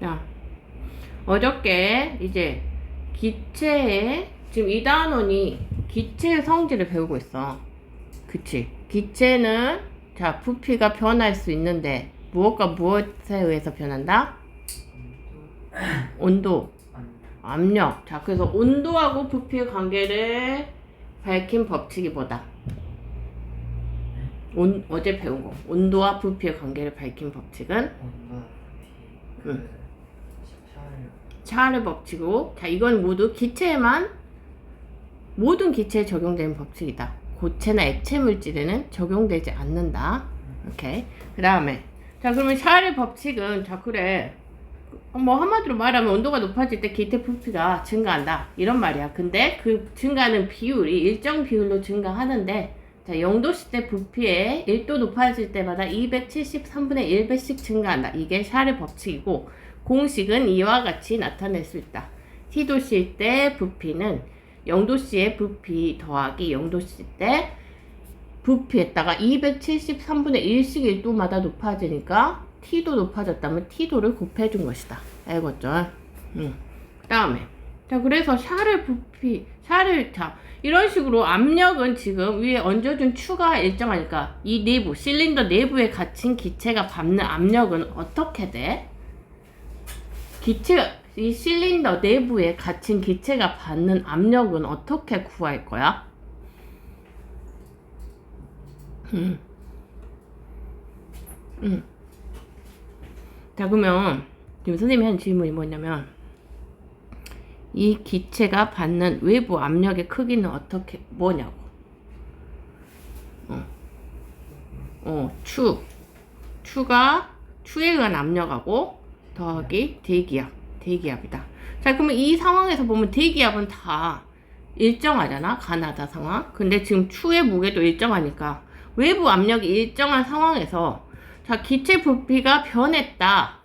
자, 어저께 이제 기체의 지금 이 단원이 기체의 성질을 배우고 있어. 그치? 기체는 자 부피가 변할 수 있는데 무엇과 무엇에 의해서 변한다? 온도, 압력. 자, 그래서 온도하고 부피의 관계를 밝힌 법칙이 뭐다? 어제 배운 거. 온도와 부피의 관계를 밝힌 법칙은 온도와 부피 샤를 법칙이고, 자, 이건 모두 기체에만 모든 기체에 적용되는 법칙이다. 고체나 액체 물질에는 적용되지 않는다. 오케이. 그 다음에 자, 그러면 샤의 법칙은 자, 그래. 뭐 한마디로 말하면 온도가 높아질 때 기체 부피가 증가한다 이런 말이야. 근데 그 증가하는 비율이 일정 비율로 증가하는데 자 0도씨 때 부피에 1도 높아질 때마다 273분의 1배씩 증가한다. 이게 샤의 법칙이고 공식은 이와 같이 나타낼 수 있다. T도씨 때 부피는 0도씨의 부피 더하기 0도씨 때 부피에다가 273분의 1씩 1도마다 높아지니까 T도 높아졌다면 T도를 곱해준 것이다. 알겠죠? 그 다음에 자 그래서 자 이런 식으로 압력은 지금 위에 얹어준 추가 일정하니까 이 내부 실린더 내부에 갇힌 기체가 받는 압력은 어떻게 돼? 이 실린더 내부에 갇힌 기체가 받는 압력은 어떻게 구할 거야? 자 그러면 지금 선생님이 한 질문이 뭐냐면 이 기체가 받는 외부 압력의 크기는 어떻게 뭐냐고. 추에 의한 압력하고 더하기 대기압이다. 자 그러면 이 상황에서 보면 대기압은 다 일정하잖아. 가나다 상황. 근데 지금 추의 무게도 일정하니까 외부 압력이 일정한 상황에서 자 기체 부피가 변했다.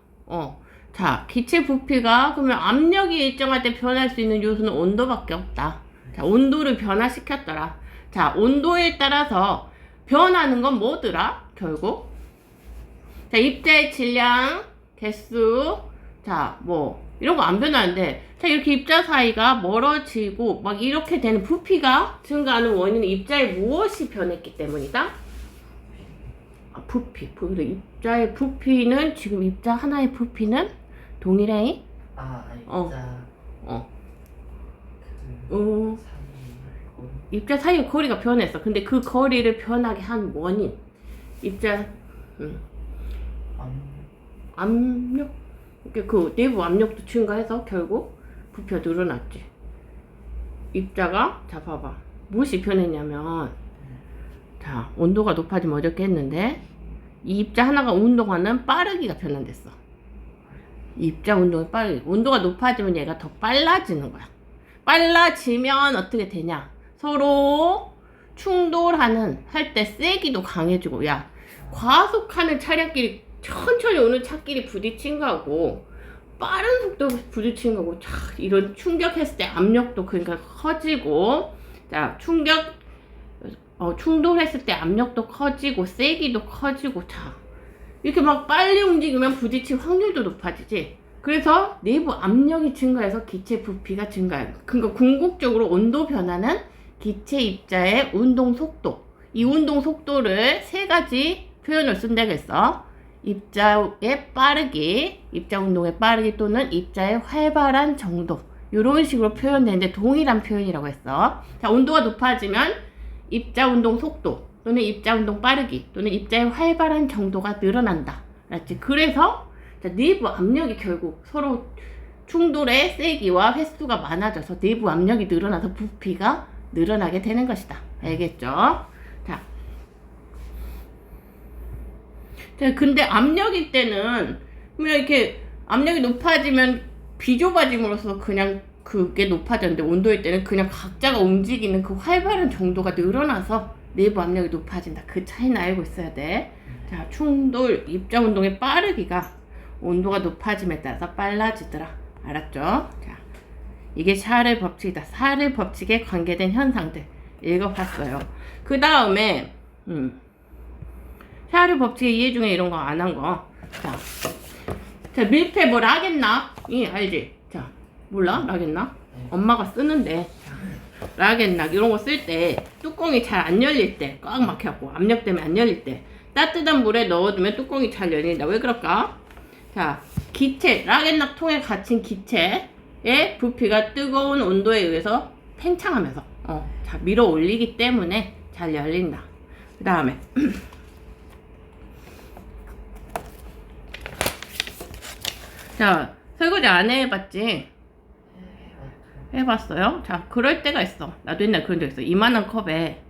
자 기체 부피가 그러면 압력이 일정할 때 변할 수 있는 요소는 온도밖에 없다. 자 온도를 변화시켰더라. 자 온도에 따라서 변하는 건 뭐더라? 결국 자 입자의 질량, 개수, 자 뭐 이런 거 안 변하는데 자 이렇게 입자 사이가 멀어지고 막 이렇게 되는 부피가 증가하는 원인은 입자의 무엇이 변했기 때문이다? 부피. 입자의 부피는 지금 입자 하나의 부피는 동일해? 입자 사이의 거리가 변했어. 근데 그 거리를 변하게 한 원인 입자 압력 그 내부 압력도 증가해서 결국 부피가 늘어났지. 입자가 자 봐봐 무엇이 변했냐면 자 온도가 높아지면 어저께 했는데 이 입자 하나가 운동하는 빠르기가 변환됐어. 입자 운동이 빠르기. 온도가 높아지면 얘가 더 빨라지는 거야. 빨라지면 어떻게 되냐? 서로 충돌하는 할 때 세기도 강해지고 야 과속하는 차량끼리 천천히 오는 차끼리 부딪힌 거고 빠른 속도로 부딪힌 거고 자 이런 충격했을 때 압력도 그러니까 커지고 자 충돌했을 때 압력도 커지고 세기도 커지고 자 이렇게 막 빨리 움직이면 부딪힐 확률도 높아지지. 그래서 내부 압력이 증가해서 기체 부피가 증가해요. 그러니까 궁극적으로 온도 변화는 기체 입자의 운동 속도. 이 운동 속도를 세 가지 표현을 쓴다고 했어. 입자의 빠르기, 입자 운동의 빠르기 또는 입자의 활발한 정도. 이런 식으로 표현되는데 동일한 표현이라고 했어. 자, 온도가 높아지면 입자 운동 속도 또는 입자 운동 빠르기 또는 입자의 활발한 정도가 늘어난다. 알았지? 그래서 자, 내부 압력이 결국 서로 충돌의 세기와 횟수가 많아져서 내부 압력이 늘어나서 부피가 늘어나게 되는 것이다. 알겠죠? 자, 근데 압력일 때는 그냥 이렇게 압력이 높아지면 비좁아짐으로써 그냥 그게 높아졌는데 온도일 때는 그냥 각자가 움직이는 그 활발한 정도가 늘어나서 내부 압력이 높아진다. 그 차이는 알고 있어야 돼. 자, 충돌, 입자 운동의 빠르기가 온도가 높아짐에 따라서 빨라지더라. 알았죠? 자, 이게 샤를 법칙이다. 샤를 법칙에 관계된 현상들 읽어봤어요. 그 다음에 샤를 법칙의 이해 중에 이런 거 안 한 거. 자, 밀폐 뭘 하겠나? 알지? 자, 몰라? 라겠나? 엄마가 쓰는데. 자, 라겠나? 이런 거 쓸 때 뚜껑이 잘 안 열릴 때, 꽉 막혀갖고 압력 때문에 안 열릴 때 따뜻한 물에 넣어두면 뚜껑이 잘 열린다. 왜 그럴까? 자, 기체, 라겐락 통에 갇힌 기체의 부피가 뜨거운 온도에 의해서 팽창하면서 자, 밀어 올리기 때문에 잘 열린다. 그 다음에 자, 설거지 안 해봤지? 해봤어요? 자, 그럴 때가 있어. 나도 옛날에 그런 적 있어. 이만한 컵에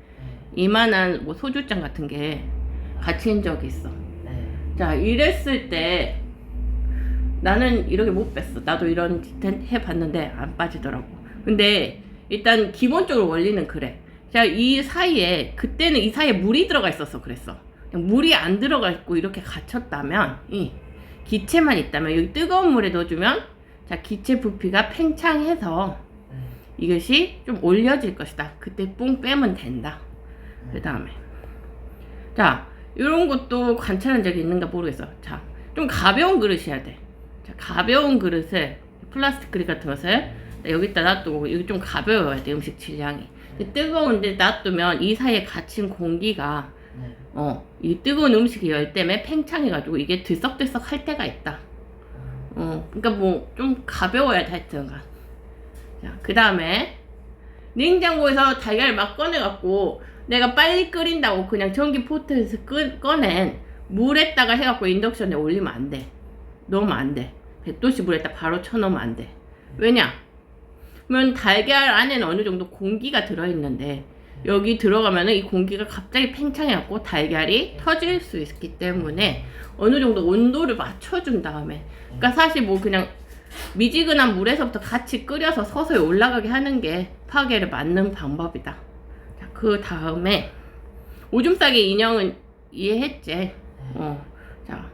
이만한 뭐 소주잔 같은 게 갇힌 적이 있어. 자, 이랬을 때 나는 이렇게 못 뺐어. 나도 이런 짓 해봤는데 안 빠지더라고. 근데 일단 기본적으로 원리는 그래. 자, 이 사이에 그때는 이 사이에 물이 들어가 있어서 그랬어. 물이 안 들어가 있고 이렇게 갇혔다면 이 기체만 있다면 여기 뜨거운 물에 넣어주면 자, 기체 부피가 팽창해서 이것이 좀 올려질 것이다. 그때 뿡 빼면 된다. 그 다음에 자, 이런 것도 관찰한 적이 있는가 모르겠어. 자, 좀 가벼운 그릇이어야 돼. 자, 가벼운 그릇을 플라스틱 그릇 같은 것을 여기다 놔두고 여기 좀 가벼워야 돼. 음식 질량이. 뜨거운데 놔두면 이 사이에 갇힌 공기가 이 뜨거운 음식이 열 때문에 팽창해가지고 이게 들썩들썩 할 때가 있다. 그러니까 뭐 좀 가벼워야 돼. 하여튼간. 자, 그 다음에 냉장고에서 달걀 막 꺼내갖고 내가 빨리 끓인다고 그냥 전기 포트에서 꺼낸 물에다가 해갖고 인덕션에 올리면 안 돼. 넣으면 안 돼. 100도씨 물에다 바로 쳐넣으면 안 돼. 왜냐? 그러면 달걀 안에는 어느 정도 공기가 들어있는데 여기 들어가면은 이 공기가 갑자기 팽창해갖고 달걀이 터질 수 있기 때문에 어느 정도 온도를 맞춰준 다음에 그러니까 사실 뭐 그냥 미지근한 물에서부터 같이 끓여서 서서히 올라가게 하는 게 파괴를 막는 방법이다. 자, 그 다음에 오줌 싸기 인형은 이해했지? 자,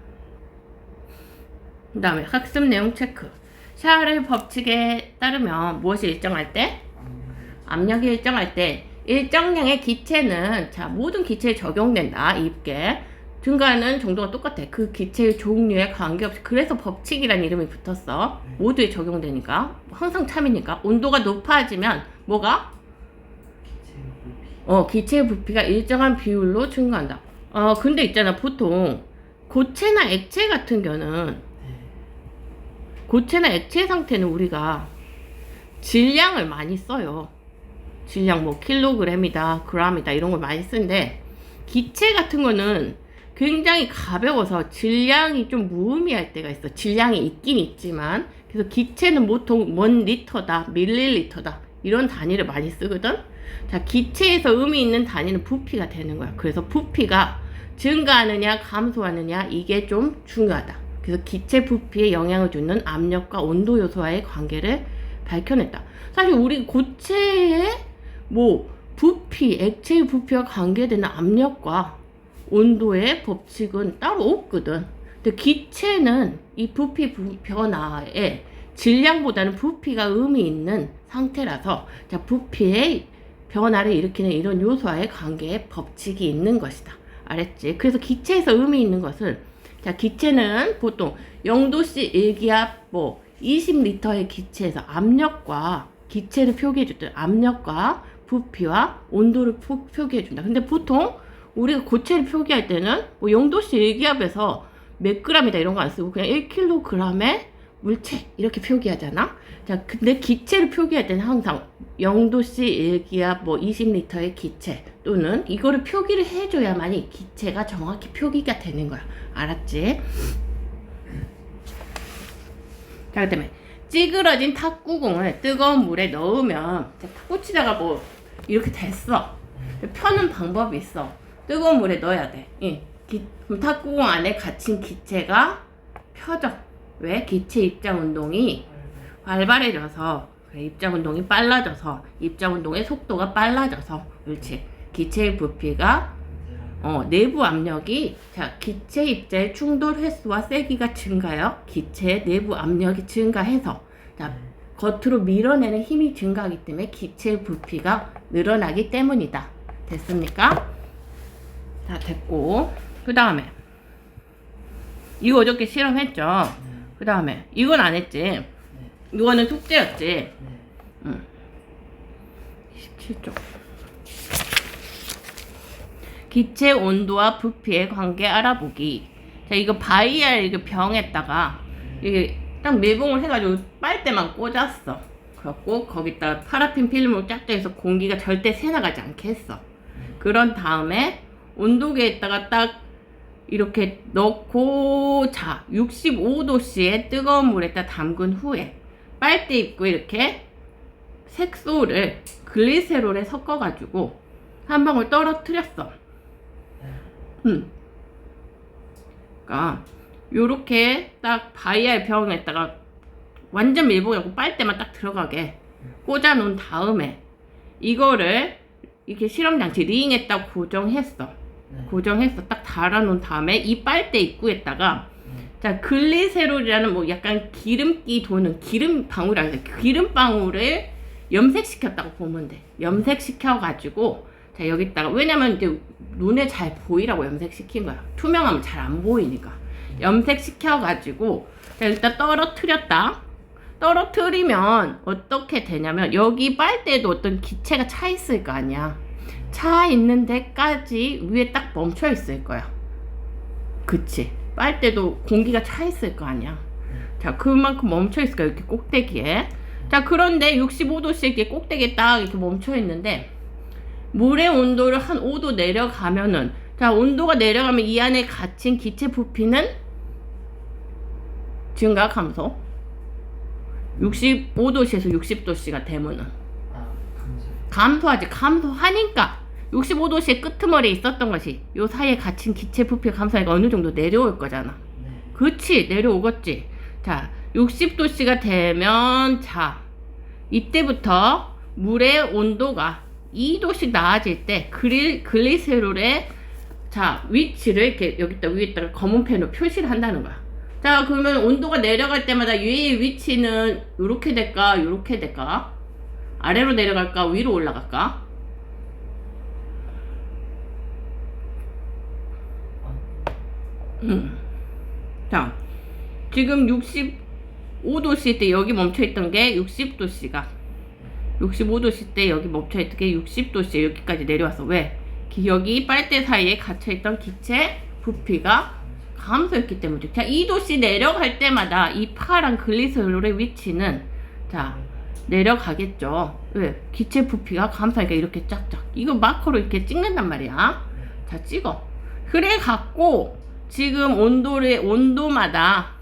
그 다음에 학습 내용 체크. 샤를 법칙에 따르면 무엇이 일정할 때? 압력이 일정할 때 일정량의 기체는 자, 모든 기체에 적용된다. 입게 증가하는 정도가 똑같아. 그 기체의 종류에 관계없이. 그래서 법칙이란 이름이 붙었어. 모두에 적용되니까. 항상 참이니까. 온도가 높아지면 뭐가? 기체의 부피가 일정한 비율로 증가한다. 근데 있잖아. 보통 고체나 액체 같은 경우는 고체나 액체 상태는 우리가 질량을 많이 써요. 질량 뭐 킬로그램이다, 그램이다 이런 걸 많이 쓰는데 기체 같은 거는 굉장히 가벼워서 질량이 좀 무의미할 때가 있어. 질량이 있긴 있지만 그래서 기체는 보통 뭔 리터다, 밀리리터다 이런 단위를 많이 쓰거든. 자, 기체에서 의미 있는 단위는 부피가 되는 거야. 그래서 부피가 증가하느냐 감소하느냐 이게 좀 중요하다. 그래서 기체 부피에 영향을 주는 압력과 온도 요소와의 관계를 밝혀냈다. 사실 우리 고체의 뭐 부피, 액체의 부피와 관계되는 압력과 온도의 법칙은 따로 없거든. 근데 기체는 이 부피 변화에 질량보다는 부피가 의미 있는 상태라서 자, 부피의 변화를 일으키는 이런 요소와의 관계에 법칙이 있는 것이다. 알았지? 그래서 기체에서 의미 있는 것은 자, 기체는 보통 0도씨 1기압 뭐 20리터의 기체에서 압력과 기체를 표기해줄 때 압력과 부피와 온도를 표기해준다. 근데 보통 우리가 고체를 표기할 때는 뭐 0도씨 1기압에서 몇 g이다 이런 거 안 쓰고 그냥 1kg의 물체 이렇게 표기하잖아. 자, 근데 기체를 표기할 때는 항상 0도씨 1기압 뭐 20리터의 기체 또는 이거를 표기를 해줘야만이 기체가 정확히 표기가 되는 거야. 알았지? 자, 그 다음에 찌그러진 탁구공을 뜨거운 물에 넣으면 탁구 치다가 뭐 이렇게 됐어. 펴는 방법이 있어. 뜨거운 물에 넣어야 돼. 그럼 탁구공 안에 갇힌 기체가 펴져. 왜? 기체 입장 운동이 활발해져서 입장 운동이 빨라져서 입장 운동의 속도가 빨라져서 그렇지. 기체의 부피가 내부 압력이 자, 기체 입자의 충돌 횟수와 세기가 증가하여 기체의 내부 압력이 증가해서 자, 겉으로 밀어내는 힘이 증가하기 때문에 기체의 부피가 늘어나기 때문이다. 됐습니까? 자, 됐고 그 다음에 이거 어저께 실험했죠. 그 다음에 이건 안 했지. 네. 이거는 숙제였지. 네. 27쪽. 기체 온도와 부피의 관계 알아보기. 자, 이거 바이알 이거 병에다가 이게 딱 밀봉을 해가지고 빨대만 꽂았어. 그래갖고 거기다 파라핀 필름으로 쫙쫙 해서 공기가 절대 새나가지 않게 했어. 그런 다음에 온도계에다가 딱 이렇게 넣고, 자, 65도씨의 뜨거운 물에다 담근 후에 빨대 입고 이렇게 색소를 글리세롤에 섞어가지고 한 방울 떨어뜨렸어. 그러니까 요렇게 딱 바이알 병에다가 완전 밀봉하고 빨대만 딱 들어가게 꽂아 놓은 다음에 이거를 이렇게 실험 장치 링에다 고정했어. 고정해서 딱 달아 놓은 다음에 이 빨대 입구에다가 자, 글리세롤이라는 뭐 약간 기름기 도는 기름 방울이라 해서 기름 방울을 염색시켰다고 보면 돼. 염색시켜가지고 자, 여기다가 왜냐면 이제 눈에 잘 보이라고 염색시킨 거야. 투명하면 잘 안 보이니까. 염색시켜가지고 자, 일단 떨어뜨렸다. 떨어뜨리면 어떻게 되냐면 여기 빨대에도 어떤 기체가 차 있을 거 아니야. 차 있는 데까지 위에 딱 멈춰 있을 거야. 그치? 빨대도 공기가 차 있을 거 아니야. 자, 그만큼 멈춰 있을 거야. 이렇게 꼭대기에. 자, 그런데 65도씩 이렇게 꼭대기에 딱 이렇게 멈춰 있는데 물의 온도를 한 5도 내려가면은 자, 온도가 내려가면 이 안에 갇힌 기체 부피는 증가 감소. 65도씨에서 60도씨가 되면은 감소하지. 감소하니까 65도씨의 끄트머리에 있었던 것이 요 사이에 갇힌 기체 부피가 감소하니까 어느 정도 내려올 거잖아. 그치? 내려오겠지. 자, 60도씨가 되면 자, 이때부터 물의 온도가 2도씩 낮아질 때 글리세롤의 자, 위치를 이렇게 여기다 위에다가 검은 펜으로 표시를 한다는 거야. 자, 그러면 온도가 내려갈 때마다 위의 위치는 요렇게 될까? 요렇게 될까? 아래로 내려갈까? 위로 올라갈까? 자, 지금 65도씨 때 여기 멈춰있던 게 60도씨가 65도씨 때 여기 멈춰있던 게 60도씨 여기까지 내려왔어. 왜? 여기 빨대 사이에 갇혀있던 기체 부피가 감소했기 때문이죠. 자, 2도씨 내려갈 때마다 이 파란 글리세롤의 위치는 자, 내려가겠죠. 왜? 기체 부피가 감소하니까 이렇게 쫙쫙. 이거 마커로 이렇게 찍는단 말이야. 자, 찍어. 그래 갖고 지금 온도마다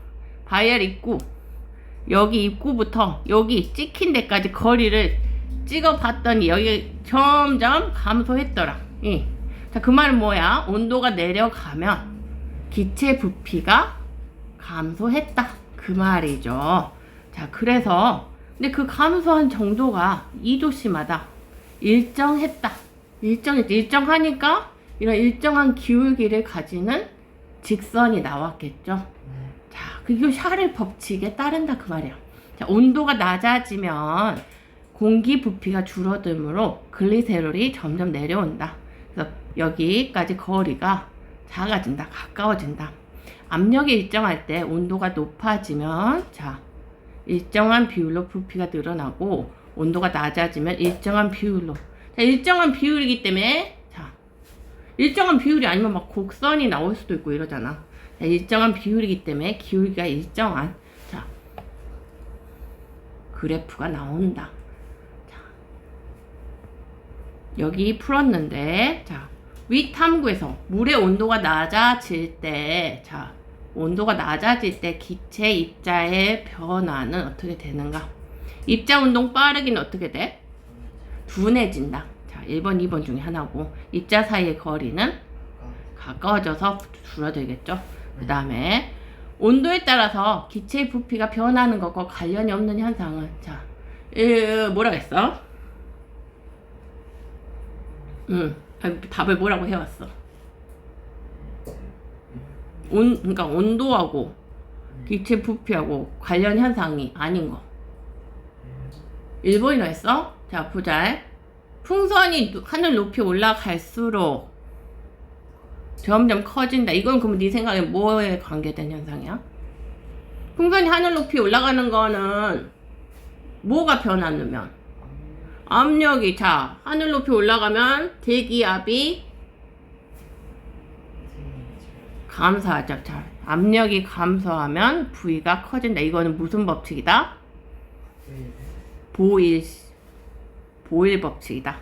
바이알 입구 여기 입구부터 여기 찍힌 데까지 거리를 찍어 봤더니 여기 점점 감소했더라. 자, 그 말은 뭐야? 온도가 내려가면 기체 부피가 감소했다. 그 말이죠. 자, 그래서 근데 그 감소한 정도가 2도씨마다 일정했다. 일정하니까 이런 일정한 기울기를 가지는 직선이 나왔겠죠. 자, 그게 샤를 법칙에 따른다 그 말이야. 자, 온도가 낮아지면 공기 부피가 줄어들므로 글리세롤이 점점 내려온다. 그래서 여기까지 거리가 작아진다. 가까워진다. 압력이 일정할 때 온도가 높아지면 자, 일정한 비율로 부피가 늘어나고 온도가 낮아지면 일정한 비율로. 자, 일정한 비율이기 때문에 자, 일정한 비율이 아니면 막 곡선이 나올 수도 있고 이러잖아. 자, 일정한 비율이기 때문에 기울기가 일정한 자, 그래프가 나온다. 자, 여기 풀었는데 자, 위 탐구에서 물의 온도가 낮아질 때 자, 온도가 낮아질 때 기체 입자의 변화는 어떻게 되는가? 입자 운동 빠르기는 어떻게 돼? 둔해진다. 자, 1번, 2번 중에 하나고 입자 사이의 거리는 가까워져서 줄어들겠죠. 그 다음에 온도에 따라서 기체의 부피가 변하는 것과 관련이 없는 현상은 자, 뭐라고 했어? 답을 뭐라고 해왔어? 그러니까 온도하고 기체 부피하고 관련 현상이 아닌 거. 1번이나 했어? 자, 보자. 풍선이 하늘 높이 올라갈수록 점점 커진다. 이건 그럼 네 생각에 뭐에 관계된 현상이야? 풍선이 하늘 높이 올라가는 거는 뭐가 변하냐면 압력이 자 하늘 높이 올라가면 대기압이 감소하죠. 자 압력이 감소하면 V가 커진다. 이거는 무슨 법칙이다? 보일 법칙이다.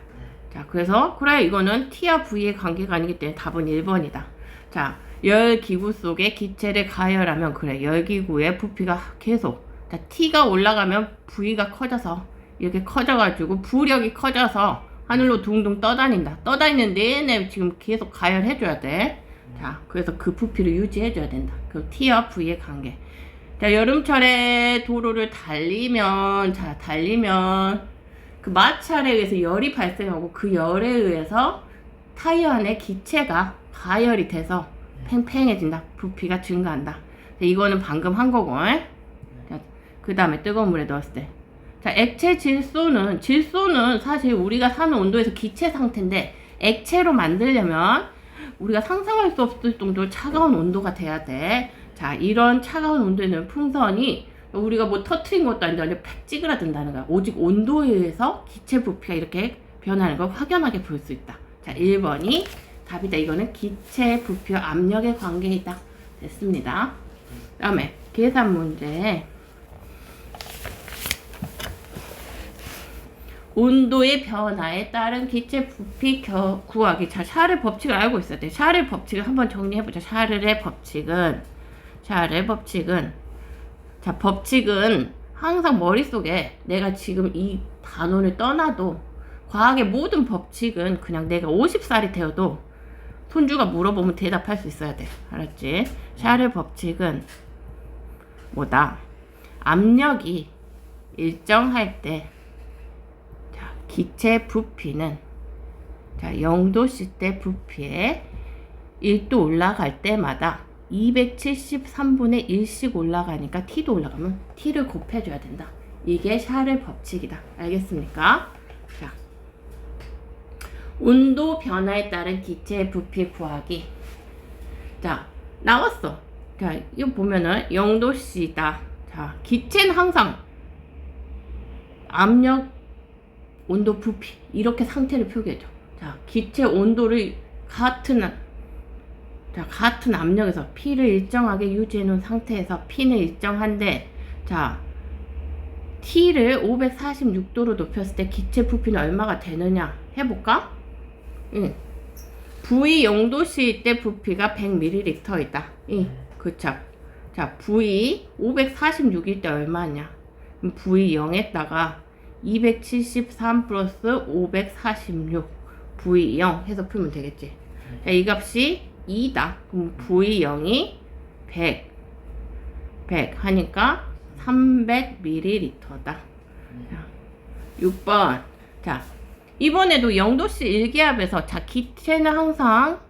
자 그래서 그래 이거는 T와 V의 관계가 아니기 때문에 답은 1번이다. 자 열기구 속에 기체를 가열하면 그래 열기구의 부피가 계속 자 T가 올라가면 V가 커져서 이렇게 커져가지고 부력이 커져서 하늘로 둥둥 떠다닌다. 떠다니는 내내 지금 계속 가열해줘야 돼. 자 그래서 그 부피를 유지해줘야 된다. 그 T와 V의 관계. 자 여름철에 도로를 달리면 그 마찰에 의해서 열이 발생하고 그 열에 의해서 타이어 안에 기체가 가열이 돼서 팽팽해진다. 부피가 증가한다. 이거는 방금 한 거고. 그 다음에 뜨거운 물에 넣었을 때. 자, 액체 질소는 사실 우리가 사는 온도에서 기체 상태인데 액체로 만들려면 우리가 상상할 수 없을 정도로 차가운 온도가 돼야 돼. 자, 이런 차가운 온도에는 풍선이 우리가 뭐 터트린 것도 아닌데 완전 팩 찌그러든다는 거야. 오직 온도에 의해서 기체 부피가 이렇게 변하는 걸 확연하게 볼 수 있다. 자, 1번이 답이다. 이거는 기체 부피와 압력의 관계이다. 됐습니다. 그 다음에 계산 문제. 온도의 변화에 따른 기체 부피 구하기. 자, 샤를 법칙을 알고 있어야 돼. 샤를 법칙을 한번 정리해보자. 샤를의 법칙은 자, 법칙은 항상 머릿속에 내가 지금 이 단원을 떠나도 과학의 모든 법칙은 그냥 내가 50살이 되어도 손주가 물어보면 대답할 수 있어야 돼. 알았지? 샤를 법칙은 뭐다? 압력이 일정할 때 자, 기체 부피는 자, 0도씨 때 부피에 1도 올라갈 때마다 273분의 1씩 올라가니까 T도 올라가면 T를 곱해줘야 된다. 이게 샤를 법칙이다. 알겠습니까? 자, 온도 변화에 따른 기체의 부피 구하기. 자, 나왔어. 자, 이거 보면은 0도씨다. 자, 기체는 항상 압력, 온도, 부피 이렇게 상태를 표기해줘. 자, 기체 온도를 같은 압력에서 P를 일정하게 유지해 놓은 상태에서 P는 일정한데 자 T를 546도로 높였을 때 기체 부피는 얼마가 되느냐 해볼까? 응. V 0도씨일 때 부피가 100ml이다. 응. 그쵸. 자 V 546일 때 얼마냐? V 0에다가 273 플러스 546 V 0 해서 풀면 되겠지. 자, 이 값이 2다. 그럼 V0이 100 하니까 300ml다. 자, 6번. 자, 이번에도 0도씨 일기압에서 자, 기체는 항상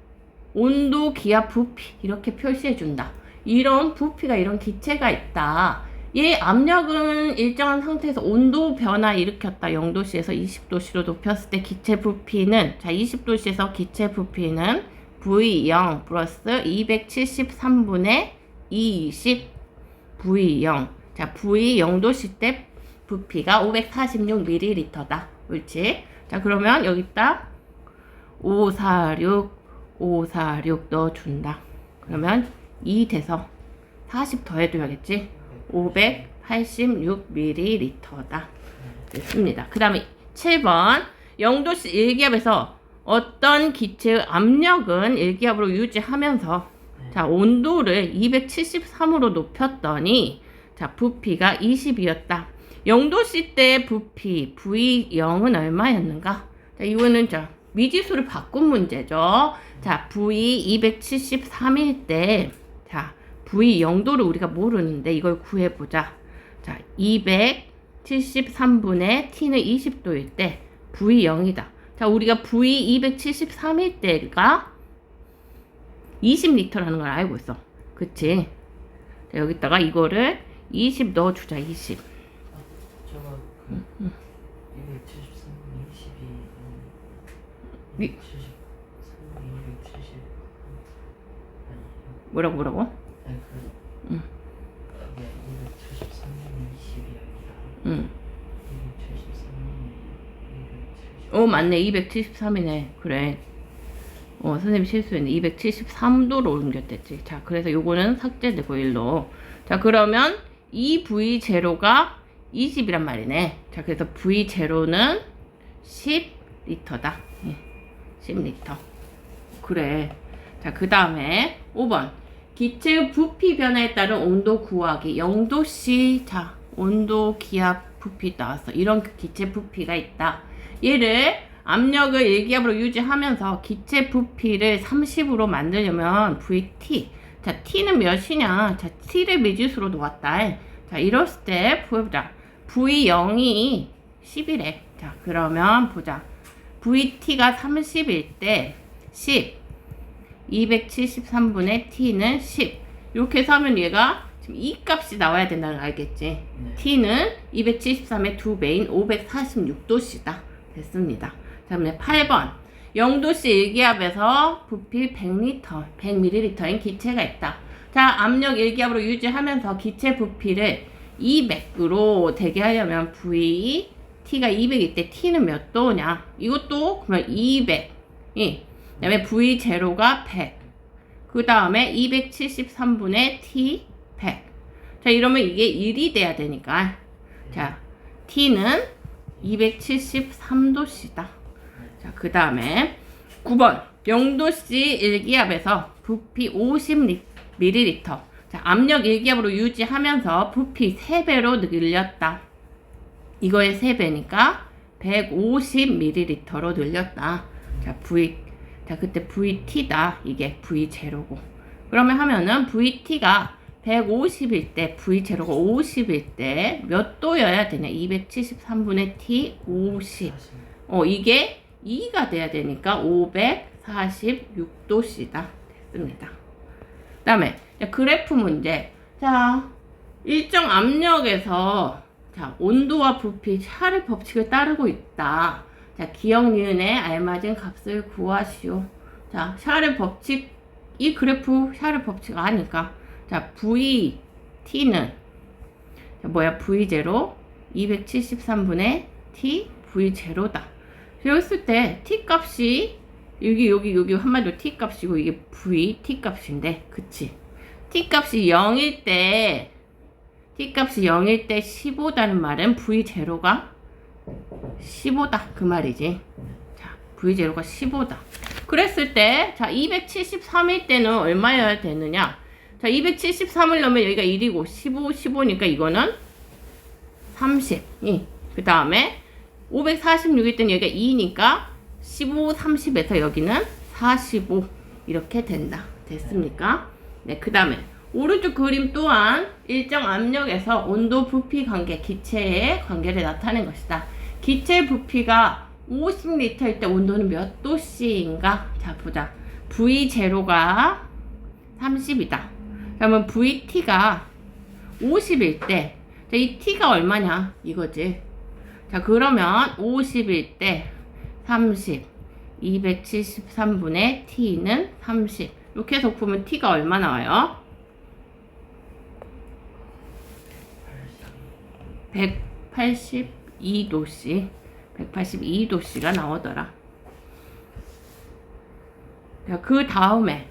온도, 기압, 부피 이렇게 표시해준다. 이런 부피가 이런 기체가 있다. 얘 압력은 일정한 상태에서 온도 변화 일으켰다. 0도씨에서 20도씨로 높였을 때 기체 부피는 자, 20도씨에서 기체 부피는 V0 플러스 273분의 20 V0. 자, V0도씨 때 부피가 546ml다. 옳지? 자, 그러면 여기다 546 넣어준다. 그러면 2 돼서 40 더해줘야겠지? 586ml다. 됐습니다. 그 다음에 7번 0도씨 일기압에서 어떤 기체의 압력은 일기압으로 유지하면서 자 온도를 273으로 높였더니 자 부피가 20이었다. 0도씨 때 부피 V0은 얼마였는가? 자 이거는 자 미지수를 바꾼 문제죠. 자 V 273일 때 자 V 0도를 우리가 모르는데 이걸 구해보자. 자 273분의 T는 20도일 때 V 0이다. 자, 우리가 V 273일 때가 20L라는 걸 알고 있어. 그치? 자, 여기다가 이거를 20 넣어주자, 20. 저거 273분의 20이 273분의 270 뭐라고? 아니 그 응. 이게 맞네. 273이네. 그래. 선생님이 실수했네. 273도로 옮겼댔지. 자, 그래서 요거는 삭제되고 1로. 자, 그러면 이 V0가 20이란 말이네. 자, 그래서 V0는 10리터다. 10리터. 그래. 자, 그 다음에 5번. 기체의 부피 변화에 따른 온도 구하기. 0도씨. 자, 온도, 기압, 부피 나왔어. 이런 기체 부피가 있다. 얘를 압력을 1기압으로 유지하면서 기체 부피를 30으로 만들려면 VT. 자, T는 몇이냐? 자, T를 미지수로 놓았다. 자, 이랬을 때, 보자. V0이 10이래. 자, 그러면 보자. VT가 30일 때, 10. 273분의 T는 10. 이렇게 해서 하면 얘가 지금 이 값이 나와야 된다는 거 알겠지? 네. T는 273의 2배인 546도씨다. 됐습니다. 자, 그러면 8번. 0도씨 1기압에서 부피 100리터, 100ml인 기체가 있다. 자, 압력 1기압으로 유지하면서 기체 부피를 200으로 되게 하려면 V, T가 200일 때 T는 몇 도냐? 이것도 그러면 200. 그 다음에 V0가 100. 그 다음에 273분의 T 100. 자, 이러면 이게 1이 돼야 되니까. 자, T는 273도씨다. 자, 그 다음에 9번. 0도씨 1기압에서 부피 50ml. 자, 압력 1기압으로 유지하면서 부피 3배로 늘렸다. 이거의 3배니까 150ml로 늘렸다. 자, 자, 그때 VT다. 이게 V0고. 그러면 하면은 VT가 150일 때, V0가 50일 때 몇 도여야 되냐? 273분의 T 50. 이게 2가 돼야 되니까 546도씨다. 됐습니다. 그 다음에 그래프 문제. 자, 일정 압력에서 자, 온도와 부피 샤를 법칙을 따르고 있다. 자, 기억 니은에 알맞은 값을 구하시오. 자, 샤를 법칙, 이 그래프 샤를 법칙 아니까. 자, VT는 자, 뭐야? V0 273분의 T V0다. 그랬을 때 T 값이 여기 한마디로 T 값이고 이게 T 값인데, 그치? T 값이 0일 때 15다는 말은 V0가 15다 그 말이지. 자, V0가 15다. 그랬을 때, 자, 273일 때는 얼마여야 되느냐? 자, 273을 넣으면 여기가 1이고 15니까 이거는 30. 그 다음에 546일 때는 여기가 2니까 15, 30에서 여기는 45 이렇게 된다. 됐습니까? 네, 그 다음에 오른쪽 그림 또한 일정 압력에서 온도 부피 관계, 기체의 관계를 나타낸 것이다. 기체 부피가 50리터일 때 온도는 몇 도씨인가? 자, 보자. V0가 30이다. 그러면 VT가 50일 때, 자, 이 T가 얼마냐? 이거지. 자, 그러면 50일 때 30, 273분의 T는 30. 이렇게 해서 보면 T가 얼마 나와요? 182도씨. 182도씨가 나오더라. 자, 그 다음에,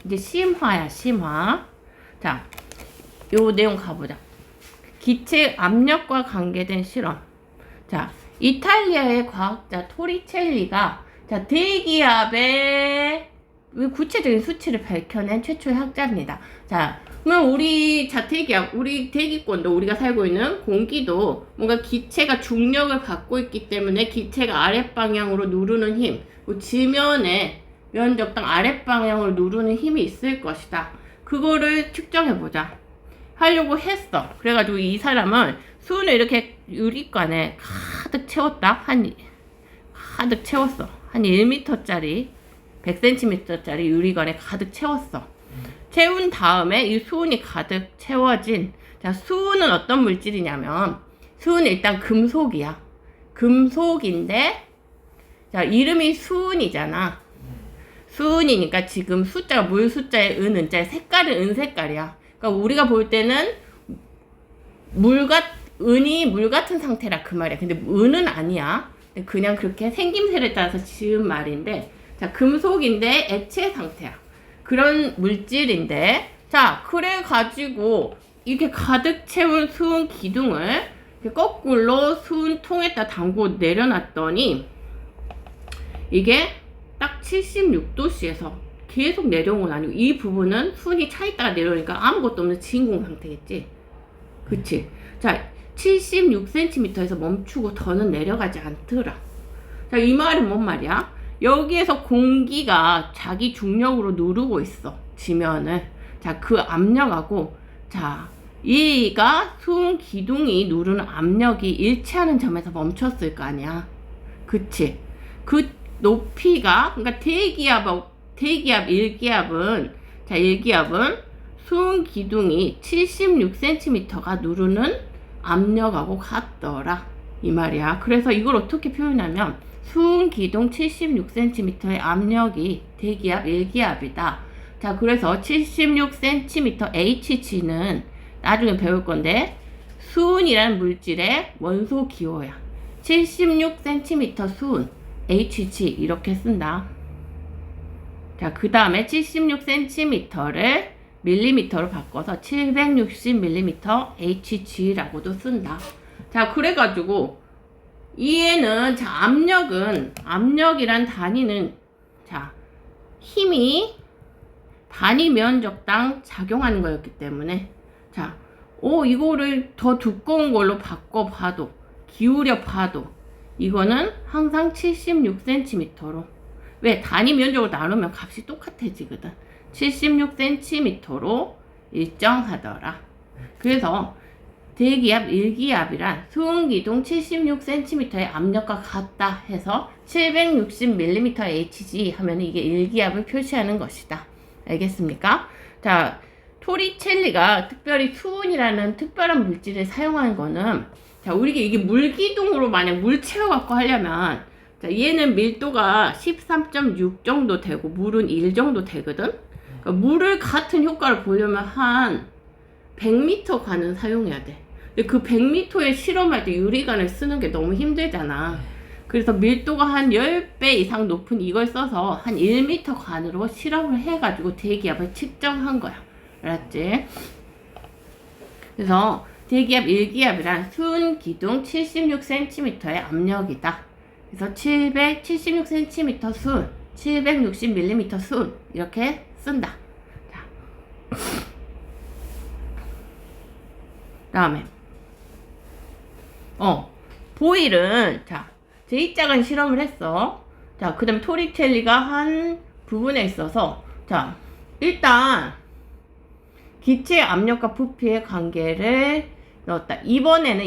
이제 심화야, 심화. 자, 요 내용 가보자. 기체 압력과 관계된 실험. 자, 이탈리아의 과학자 토리첼리가, 자, 대기압의 구체적인 수치를 밝혀낸 최초의 학자입니다. 자, 그러면 우리 대기압, 우리 대기권도 우리가 살고 있는 공기도 뭔가 기체가 중력을 받고 있기 때문에 기체가 아랫방향으로 누르는 힘, 지면에 면적당 아랫방향으로 누르는 힘이 있을 것이다. 그거를 측정해보자. 하려고 했어. 그래가지고 이 사람은 수은을 이렇게 유리관에 가득 채웠다. 가득 채웠어. 한 1m짜리, 100cm짜리 유리관에 가득 채웠어. 채운 다음에 이 수은이 가득 채워진, 자, 수은은 어떤 물질이냐면, 수은은 일단 금속이야. 금속인데, 자, 이름이 수은이잖아. 수은이니까 지금 숫자가 물 숫자에 은, 은자에 색깔은 은 색깔이야. 그러니까 우리가 볼 때는 은이 물 같은 상태라 그 말이야. 근데 은은 아니야. 그냥 그렇게 생김새를 따라서 지은 말인데, 자, 금속인데 액체 상태야. 그런 물질인데, 자, 그래가지고 이렇게 가득 채운 수은 기둥을 이렇게 거꾸로 수은 통에다 담고 내려놨더니 이게 딱 76도씨에서 계속 내려온 건 아니고 이 부분은 수은이 차있다가 내려오니까 아무것도 없는 진공 상태겠지. 그치? 자, 76cm에서 멈추고 더는 내려가지 않더라. 자, 이 말은 뭔 말이야? 여기에서 공기가 자기 중력으로 누르고 있어. 지면을. 자, 그 압력하고, 자, 얘가 수은 기둥이 누르는 압력이 일치하는 점에서 멈췄을 거 아니야. 그치? 그 높이가, 그러니까 대기압 1기압은, 자, 1기압은 수은 기둥이 76cm가 누르는 압력하고 같더라. 이 말이야. 그래서 이걸 어떻게 표현하면, 수은 기둥 76cm의 압력이 대기압 1기압이다. 자, 그래서 76cm Hg는 나중에 배울 건데, 수은이라는 물질의 원소 기호야. 76cm 수은, Hg 이렇게 쓴다. 자, 그 다음에 76cm를 밀리미터로 바꿔서 760mm Hg라고도 쓴다. 자, 그래가지고 얘는, 자, 압력이란 단위는, 자, 힘이 단위 면적당 작용하는 거였기 때문에, 자, 이거를 더 두꺼운 걸로 바꿔봐도, 기울여 봐도, 이거는 항상 76cm로. 왜? 단위 면적으로 나누면 값이 똑같아지거든. 76cm로 일정하더라. 그래서 대기압 1기압이란 수은기둥 76cm의 압력과 같다 해서 760mm Hg 하면 이게 1기압을 표시하는 것이다. 알겠습니까? 자, 토리첼리가 특별히 수은이라는 특별한 물질을 사용하는 거는, 자, 우리가 이게 물기둥으로 만약 물 채워갖고 하려면, 자, 얘는 밀도가 13.6 정도 되고 물은 1 정도 되거든? 그러니까 물을 같은 효과를 보려면 한 100m 관을 사용해야 돼. 근데 그 100m의 실험할 때 유리관을 쓰는 게 너무 힘들잖아. 그래서 밀도가 한 10배 이상 높은 이걸 써서 한 1m 관으로 실험을 해가지고 대기압을 측정한 거야. 알았지? 그래서 대기압 1기압이란 수은 기둥 76cm의 압력이다. 그래서 776cm 수은, 760mm 수은 이렇게 쓴다. 자, 다음에 보일은, 자, 제2작은 실험을 했어. 자, 그 다음에 토리첼리가 한 부분에 있어서, 자, 일단 기체 압력과 부피의 관계를 넣었다. 이번에는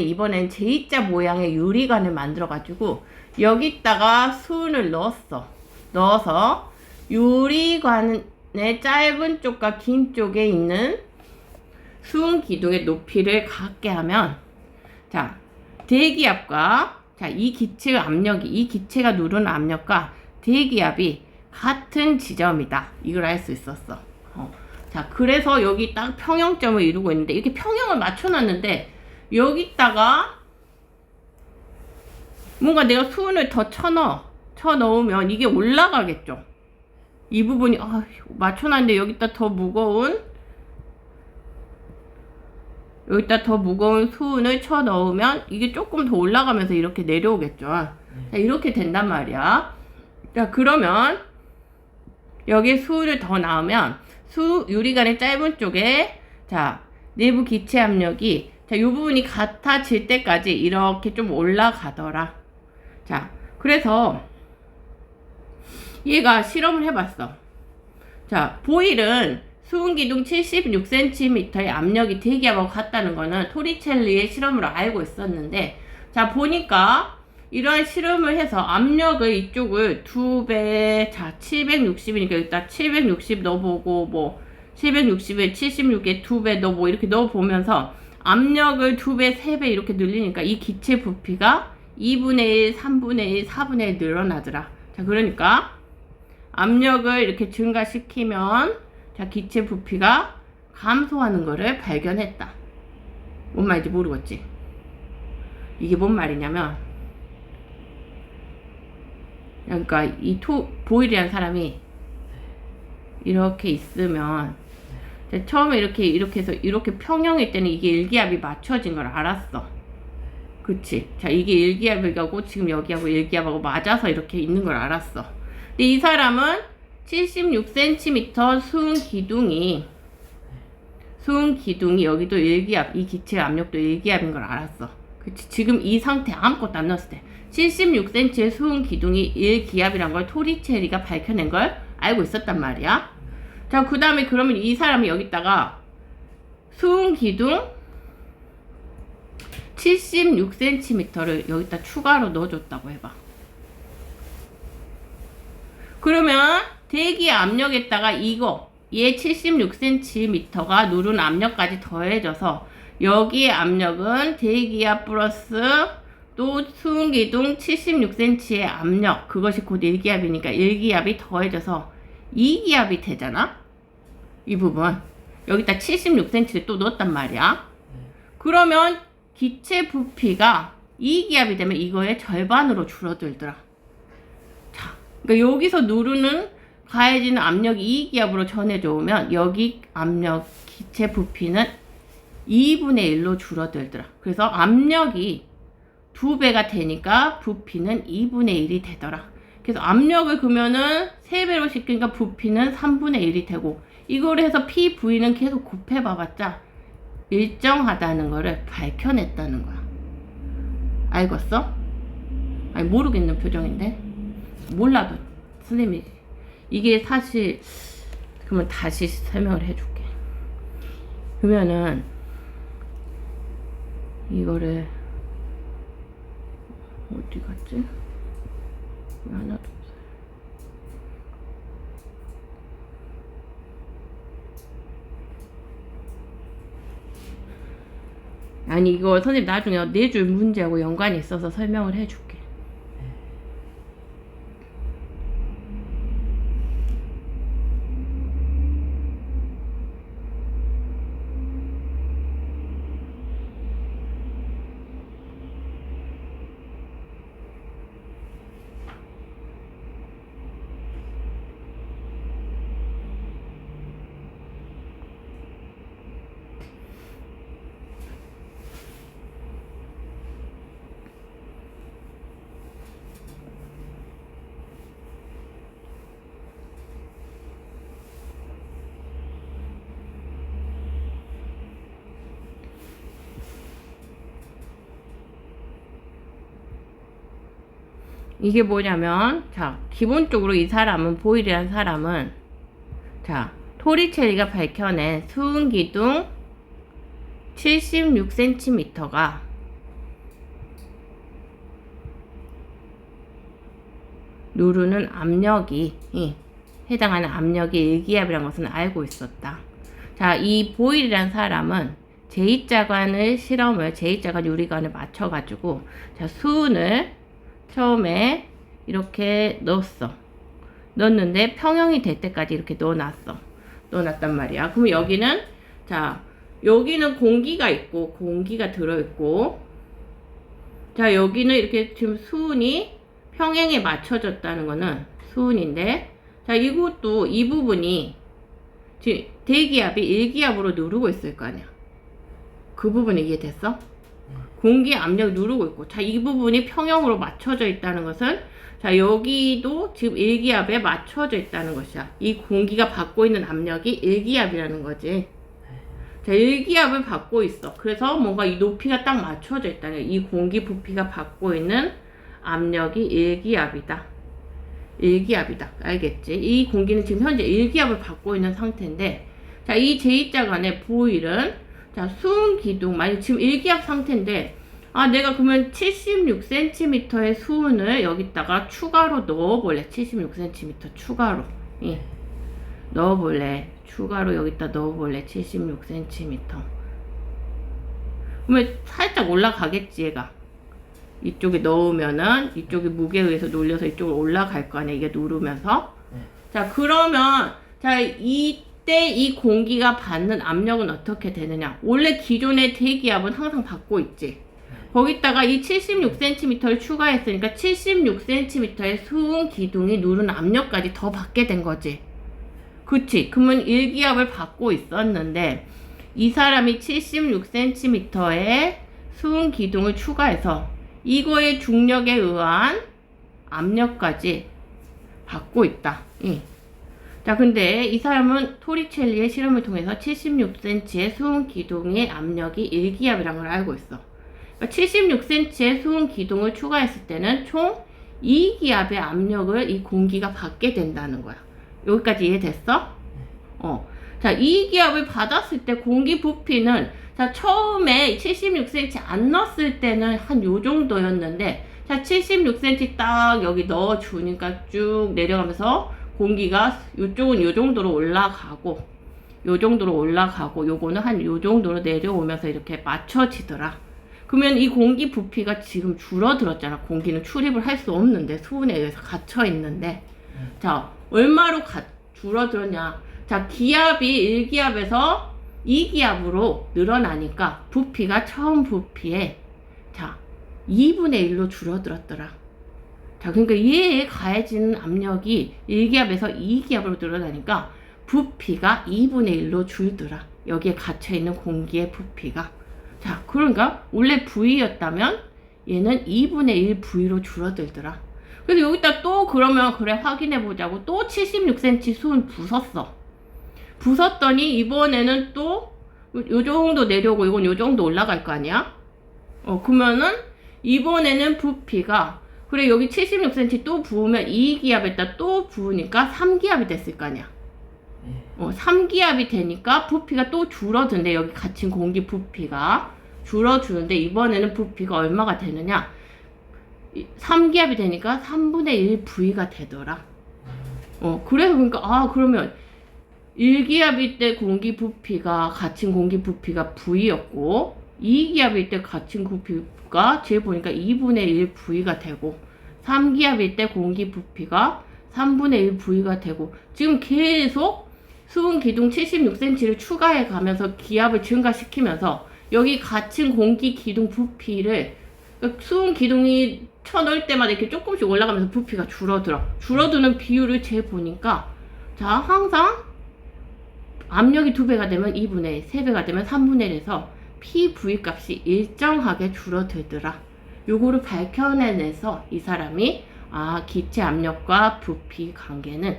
제2자 모양의 유리관을 만들어가지고 여기다가 수은을 넣어서 유리관의 짧은 쪽과 긴 쪽에 있는 수은 기둥의 높이를 같게 하면, 자, 대기압과, 자, 이 기체가 누르는 압력과 대기압이 같은 지점이다. 이걸 알 수 있었어. 자, 그래서 여기 딱 평형점을 이루고 있는데, 이렇게 평형을 맞춰놨는데, 여기다가 뭔가 내가 수은을 더 쳐넣으면 이게 올라가겠죠. 이 부분이, 맞춰놨는데 여기다 더 무거운 수은을 쳐넣으면 이게 조금 더 올라가면서 이렇게 내려오겠죠. 자, 이렇게 된단 말이야. 자, 그러면 여기에 수은을 더 넣으면 유리관의 짧은 쪽에, 자, 내부 기체 압력이, 자, 이 부분이 같아질 때까지 이렇게 좀 올라가더라. 자, 그래서 얘가 실험을 해봤어. 자, 보일은 수은기둥 76cm의 압력이 대기압하고 같다는 거는 토리첼리의 실험으로 알고 있었는데, 자, 보니까 이러한 실험을 해서 압력을 이쪽을 2배, 자, 760이니까 일단 760 넣어보고, 760에 76에 2배 넣어보고, 이렇게 넣어보면서 압력을 2배, 3배 이렇게 늘리니까 이 기체 부피가 2분의 1, 3분의 1, 4분의 1 늘어나더라. 자, 그러니까 압력을 이렇게 증가시키면, 자, 기체 부피가 감소하는 거를 발견했다. 뭔 말인지 모르겠지? 이게 뭔 말이냐면, 그러니까 이 보일이라는 사람이 이렇게 있으면 처음에 이렇게 해서 이렇게 평형일 때는 이게 일기압이 맞춰진 걸 알았어. 그치? 자, 이게 일기압이고 지금 여기하고 일기압하고 맞아서 이렇게 있는 걸 알았어. 근데 이 사람은 76cm 수은 기둥이 여기도 일기압, 이 기체 압력도 일기압인 걸 알았어. 그치? 지금 이 상태 아무것도 안 넣었을 때 76cm의 수은 기둥이 일기압이란 걸 토리체리가 밝혀낸 걸 알고 있었단 말이야. 자, 그 다음에 그러면 이 사람이 여기다가 수은 기둥 76cm를 여기다 추가로 넣어줬다고 해봐. 그러면 대기 압력에다가 얘 76cm가 누른 압력까지 더해져서 여기의 압력은 대기압 플러스 또 수은기둥 76cm의 압력, 그것이 곧 일기압이니까 일기압이 더해져서 2기압이 되잖아? 이 부분 여기다 76cm를 또 넣었단 말이야. 그러면 기체 부피가 2기압이 되면 이거의 절반으로 줄어들더라. 자, 그러니까 여기서 누르는 가해지는 압력이 2기압으로 전해져 오면 여기 압력 기체 부피는 2분의 1로 줄어들더라. 그래서 압력이 2배가 되니까 부피는 2분의 1이 되더라. 그래서 압력을 그러면은 3배로 시키니까 부피는 3분의 1이 되고, 이걸 해서 PV는 계속 곱해봐봤자 일정하다는 거를 밝혀냈다는 거야. 알겠어? 아니, 모르겠는 표정인데? 몰라도 선생님이 이게 사실, 그러면 다시 설명을 해줄게. 그러면은 이거를 어디 갔지? 왜 하나도 없어요. 아니, 이거 선생님 나중에 4줄 문제하고 연관이 있어서 설명을 해줄게. 이게 뭐냐면, 자, 기본적으로 이 사람은, 보일이라는 사람은, 자, 토리체리가 밝혀낸 수은기둥 76cm가 누르는 압력이, 해당하는 압력이 일기압이라는 것은 알고 있었다. 자, 이 보일이라는 사람은 제2자관을 제2자관 유리관을 맞춰가지고, 자, 수은을 처음에 이렇게 넣었는데 평형이 될 때까지 이렇게 넣어놨단 말이야. 그럼 여기는, 자, 여기는 공기가 있고 공기가 들어있고, 자, 여기는 이렇게 지금 수은이 평행에 맞춰졌다는 거는 수은인데, 자, 이것도 이 부분이 지금 대기압이 일기압으로 누르고 있을 거 아니야. 그 부분이 이해됐어? 공기 압력 누르고 있고, 자, 이 부분이 평형으로 맞춰져 있다는 것은, 자, 여기도 지금 일기압에 맞춰져 있다는 것이야. 이 공기가 받고 있는 압력이 일기압이라는 거지. 자, 일기압을 받고 있어. 그래서 뭔가 이 높이가 딱 맞춰져 있다는 거야. 이 공기 부피가 받고 있는 압력이 일기압이다. 알겠지? 이 공기는 지금 현재 일기압을 받고 있는 상태인데, 자, 이 제2자관의 보일은, 자, 수은 기둥, 만약 지금 일기압 상태인데, 아, 내가 그러면 76cm의 수은을 여기다가 추가로 넣어볼래. 76cm 추가로. 넣어볼래. 추가로 여기다 넣어볼래. 76cm. 그러면 살짝 올라가겠지, 얘가. 이쪽에 넣으면은, 이쪽에 무게에 의해서 눌려서 이쪽으로 올라갈 거 아니야, 이게 누르면서. 자, 그러면, 자, 이때 이 공기가 받는 압력은 어떻게 되느냐. 원래 기존의 대기압은 항상 받고 있지. 거기다가 이 76cm를 추가했으니까 76cm의 수은 기둥이 누른 압력까지 더 받게 된 거지. 그치? 그러면 1기압을 받고 있었는데 이 사람이 76cm의 수은 기둥을 추가해서 이거의 중력에 의한 압력까지 받고 있다. 자, 근데 이 사람은 토리첼리의 실험을 통해서 76cm의 수은 기둥의 압력이 1기압이라는 걸 알고 있어. 그러니까 76cm의 수은 기둥을 추가했을 때는 총 2기압의 압력을 이 공기가 받게 된다는 거야. 여기까지 이해됐어? 자, 2기압을 받았을 때 공기 부피는, 자, 처음에 76cm 안 넣었을 때는 한 요 정도였는데, 자, 76cm 딱 여기 넣어주니까 쭉 내려가면서 공기가 요쪽은 요 정도로 올라가고, 요 정도로 올라가고, 요거는 한 요 정도로 내려오면서 이렇게 맞춰지더라. 그러면 이 공기 부피가 지금 줄어들었잖아. 공기는 출입을 할 수 없는데, 수은에 의해서 갇혀 있는데. 자, 얼마로 줄어들었냐. 자, 기압이 1기압에서 2기압으로 늘어나니까 부피가 처음 부피에, 자, 2분의 1로 줄어들었더라. 자, 그러니까 얘에 가해지는 압력이 1기압에서 2기압으로 늘어나니까 부피가 2분의 1로 줄더라. 여기에 갇혀있는 공기의 부피가. 자, 그러니까 원래 V였다면 얘는 2분의 1 V로 줄어들더라. 그래서 여기다 또 그러면 그래 확인해 보자고 또 76cm 수은 부쉈어. 부쉈더니 이번에는 또 요 정도 내려오고 이건 요 정도 올라갈 거 아니야? 그러면은 이번에는 부피가, 그래 여기 76cm 또 부으면 2기압에다 또 부으니까 3기압이 됐을 거 아니야. 3기압이 되니까 부피가 또 줄어드는데, 여기 갇힌 공기 부피가 줄어주는데 이번에는 부피가 얼마가 되느냐, 3기압이 되니까 3분의 1 V가 되더라. 그래서 그러니까 그러면 1기압일 때 공기 부피가, 갇힌 공기 부피가 V였고 2기압일 때 갇힌 부피가 쟤 보니까 2분의 1 V가 되고 3기압일 때 공기 부피가 3분의 1 V가 되고, 지금 계속 수은 기둥 76cm를 추가해 가면서 기압을 증가시키면서 여기 갇힌 공기 기둥 부피를, 수은 기둥이 쳐넣을 때마다 이렇게 조금씩 올라가면서 부피가 줄어들어. 줄어드는 비율을 재 보니까, 자, 항상 압력이 2배가 되면 2분의 1, 3배가 되면 3분의 1에서 PV 값이 일정하게 줄어들더라. 요거를 밝혀내서 이 사람이 기체 압력과 부피 관계는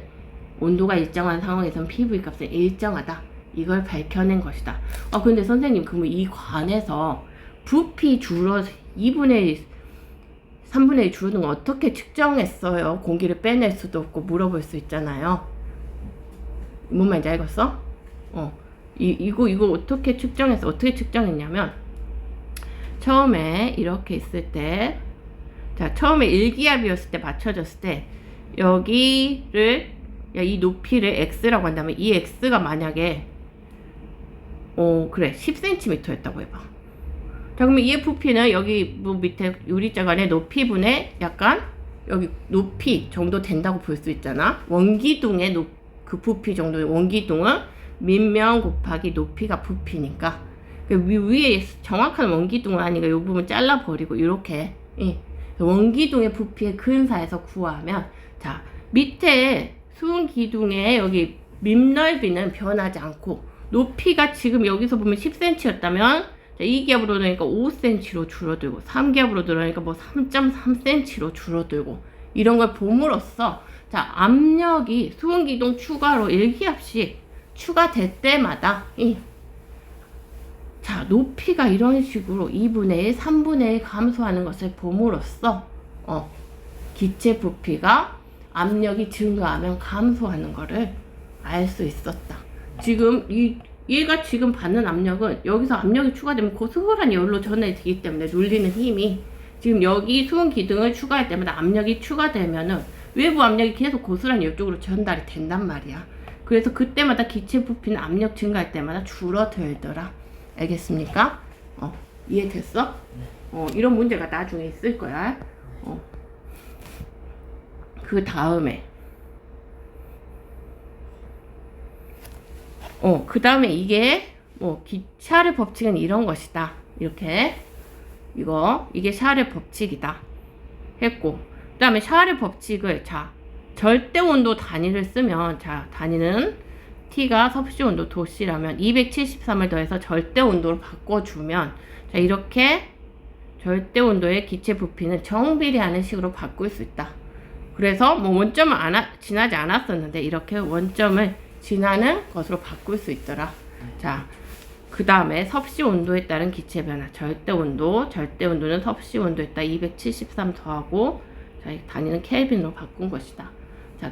온도가 일정한 상황에선 PV 값은 일정하다. 이걸 밝혀낸 것이다. 근데 선생님, 그러면 이 관에서 부피 2분의 1, 3분의 1 줄어든 거 어떻게 측정했어요? 공기를 빼낼 수도 없고 물어볼 수 있잖아요. 뭔 말인지 알겠어? 이거 어떻게 측정했어? 어떻게 측정했냐면, 처음에 이렇게 있을 때, 자, 처음에 1기압이었을 때 맞춰졌을 때, 여기를, 이 높이를 x라고 한다면, 이 x가 만약에, 그래, 10cm였다고 해봐. 자, 그러면 얘 부피는 여기 밑에 유리자간의 높이분의 약간, 여기 높이 정도 된다고 볼 수 있잖아. 원기둥의 그 부피 정도의 원기둥은 밑면 곱하기 높이가 부피니까, 위에 정확한 원기둥은 아니니까 이 부분 잘라버리고 이렇게 원기둥의 부피의 근사에서 구하면, 자, 밑에 수은 기둥의 여기 밑넓이는 변하지 않고 높이가 지금 여기서 보면 10cm였다면 2기압으로 늘으니까 5cm로 줄어들고 3기압으로 늘으니까 뭐 3.3cm로 줄어들고, 이런 걸 봄으로써, 자, 압력이 수은 기둥 추가로 1기압씩 추가될 때마다 자, 높이가 이런 식으로 2분의 1, 3분의 1 감소하는 것을 봄으로써 기체 부피가 압력이 증가하면 감소하는 거를 알 수 있었다. 지금 얘가 지금 받는 압력은 여기서 압력이 추가되면 고스란히 여기로 전해지기 때문에 눌리는 힘이 지금 여기 수은 기둥을 추가할 때마다 압력이 추가되면은 외부 압력이 계속 고스란히 이쪽으로 전달이 된단 말이야. 그래서 그때마다 기체 부피는 압력 증가할 때마다 줄어들더라. 알겠습니까? 이해됐어? 이런 문제가 나중에 있을 거야. 그 다음에 그 다음에 이게 기차의 법칙은 이런 것이다. 이렇게 이게 샤르 법칙이다 했고, 그 다음에 샤르 법칙을 절대 온도 단위를 쓰면, 단위는 T가 섭씨 온도 도씨라면 273을 더해서 절대 온도로 바꿔주면, 이렇게 절대 온도의 기체 부피는 정비례하는 식으로 바꿀 수 있다. 그래서 원점을 지나지 않았었는데 이렇게 원점을 지나는 것으로 바꿀 수 있더라. 그 다음에 섭씨 온도에 따른 기체 변화, 절대 온도는 섭씨 온도에 따라 273 더하고, 단위는 켈빈으로 바꾼 것이다.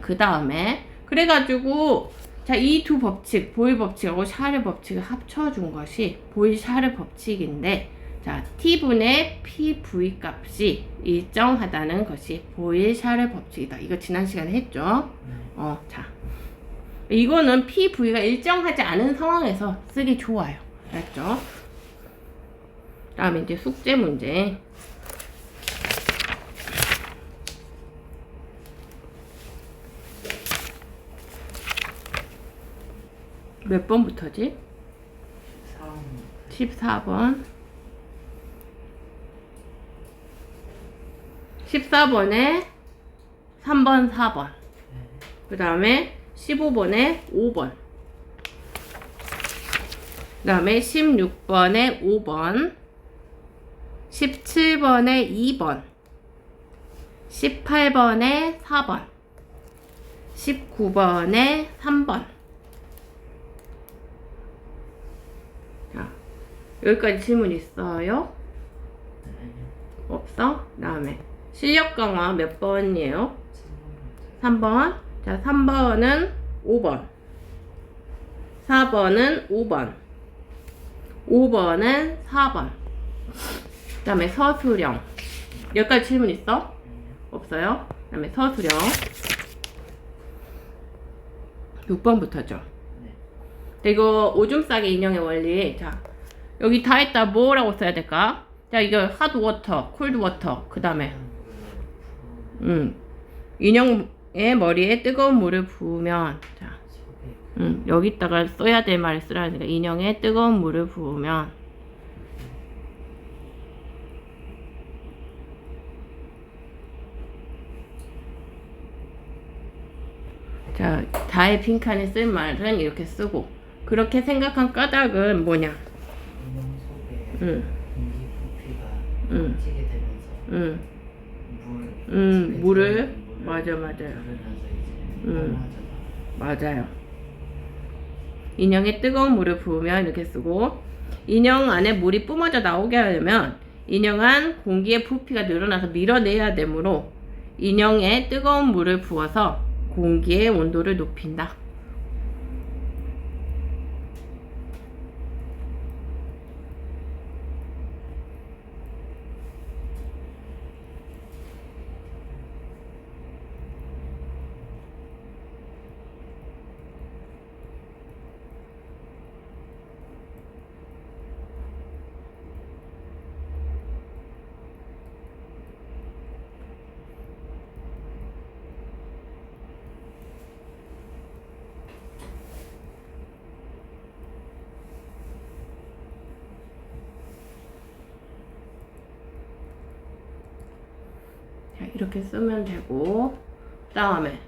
그 다음에 그래가지고 이 두 법칙, 보일 법칙하고 샤르 법칙을 합쳐준 것이 보일 샤르 법칙인데, T분의 PV 값이 일정하다는 것이 보일 샤르 법칙이다. 이거 지난 시간에 했죠? 이거는 PV가 일정하지 않은 상황에서 쓰기 좋아요. 알았죠? 다음에 이제 숙제 문제. 몇 번부터지? 14번. 14번에 3번, 4번. 그 다음에 15번에 5번. 그 다음에 16번에 5번. 17번에 2번. 18번에 4번. 19번에 3번. 여기까지 질문 있어요? 없어? 그 다음에 실력 강화 몇 번이에요? 3번. 3번은 5번. 4번은 5번. 5번은 4번. 그 다음에 서술형. 여기까지 질문 있어? 없어요? 그 다음에 서술형. 6번부터죠. 이거 오줌 싸기 인형의 원리. 여기 다 했다. 뭐라고 써야 될까? 이거 핫 워터, 콜드 워터. 그 다음에 인형의 머리에 뜨거운 물을 부으면, 여기다가 써야 될 말을 쓰라니까. 인형에 뜨거운 물을 부으면, 다의 빈칸에 쓸 말은 이렇게 쓰고, 그렇게 생각한 까닭은 뭐냐? 인형 속에 공기 부피가 찌게 되면서 물을 맞아요. 맞아요. 인형에 뜨거운 물을 부으면 이렇게 쓰고, 인형 안에 물이 뿜어져 나오게 하려면 인형 안 공기의 부피가 늘어나서 밀어내야 되므로 인형에 뜨거운 물을 부어서 공기의 온도를 높인다. 이렇게 쓰면 되고, 그 다음에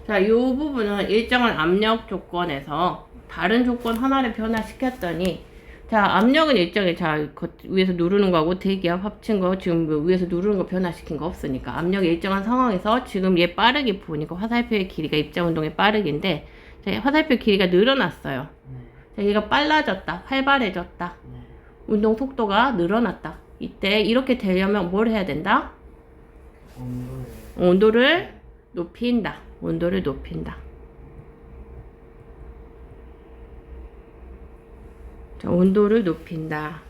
이 부분은 일정한 압력 조건에서 다른 조건 하나를 변화시켰더니, 압력은 일정해. 위에서 누르는 거하고 대기압 합친 거, 지금 위에서 누르는 거 변화시킨 거 없으니까 압력이 일정한 상황에서 지금 얘 빠르게 부으니까 화살표의 길이가 입자운동의 빠르기인데, 화살표 길이가 늘어났어요. 얘가 빨라졌다, 활발해졌다, 운동 속도가 늘어났다. 이때 이렇게 되려면 뭘 해야 된다? 온도를 높인다. 온도를 높인다. 온도를 높인다.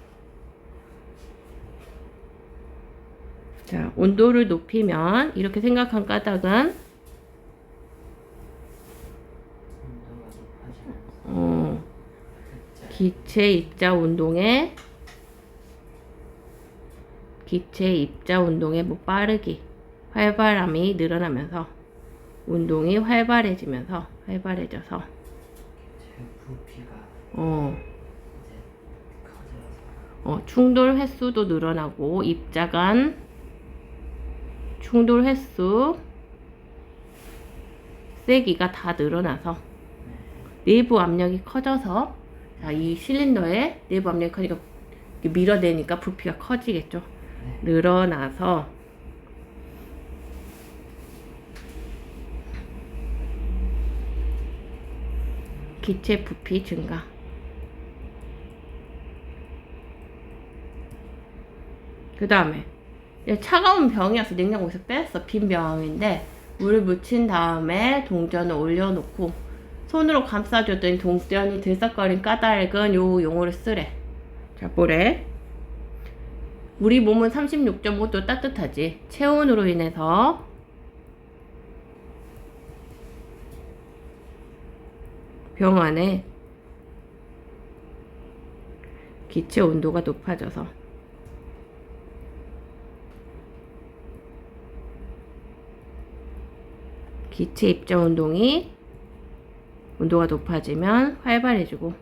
온도를 높이면 이렇게 생각한 까닭은 기체 입자 운동의 빠르기, 활발함이 늘어나면서 운동이 활발해져서 부피가 충돌 횟수도 늘어나고 입자 간 충돌 횟수, 세기가 다 늘어나서 내부 압력이 커져서, 자, 이 실린더에 내부 압력이 커지니까 밀어내니까 부피가 커지겠죠. 늘어나서 기체 부피 증가. 그 다음에 차가운 병이어서 냉장고에서 뺐어. 빈 병인데 물을 묻힌 다음에 동전을 올려놓고 손으로 감싸줬더니 동전이 들썩거린 까닭은 요 용어를 쓰래. 자, 뭐래? 우리 몸은 36.5도 따뜻하지. 체온으로 인해서 병 안에 기체 온도가 높아져서 기체 입자 운동이 온도가 높아지면 활발해지고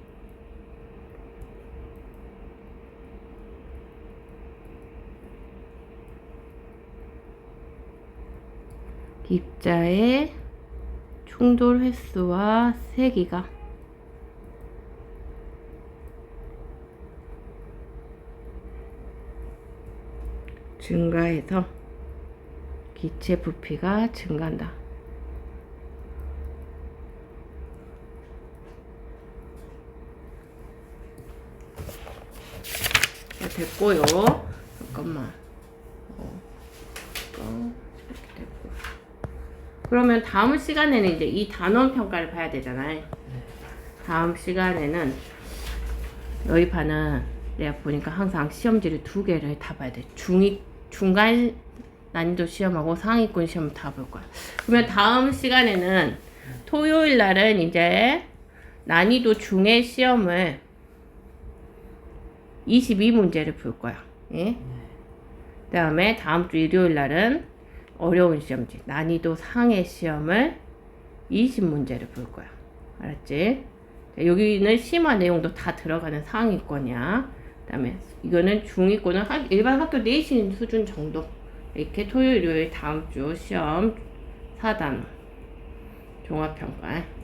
입자의 충돌 횟수와 세기가 증가해서 기체 부피가 증가한다. 자, 됐고요. 잠깐만. 이렇게 됐고. 그러면 다음 시간에는 이제 이 단원 평가를 봐야 되잖아요. 다음 시간에는 여기 반은 내가 보니까 항상 시험지를 2개를 다 봐야 돼. 중간 난이도 시험하고 상위권 시험 다 볼 거야. 그러면 다음 시간에는 토요일 날은 이제 난이도 중의 시험을 22문제를 풀 거야. 예? 그 다음에 다음 주 일요일 날은 어려운 시험지, 난이도 상의 시험을 20문제를 풀 거야. 알았지? 여기는 심화 내용도 다 들어가는 상위권이야. 그 다음에 이거는 중위권은 일반 학교 내신 수준 정도. 이렇게 토요일, 일요일 다음 주 시험 4단원 종합평가.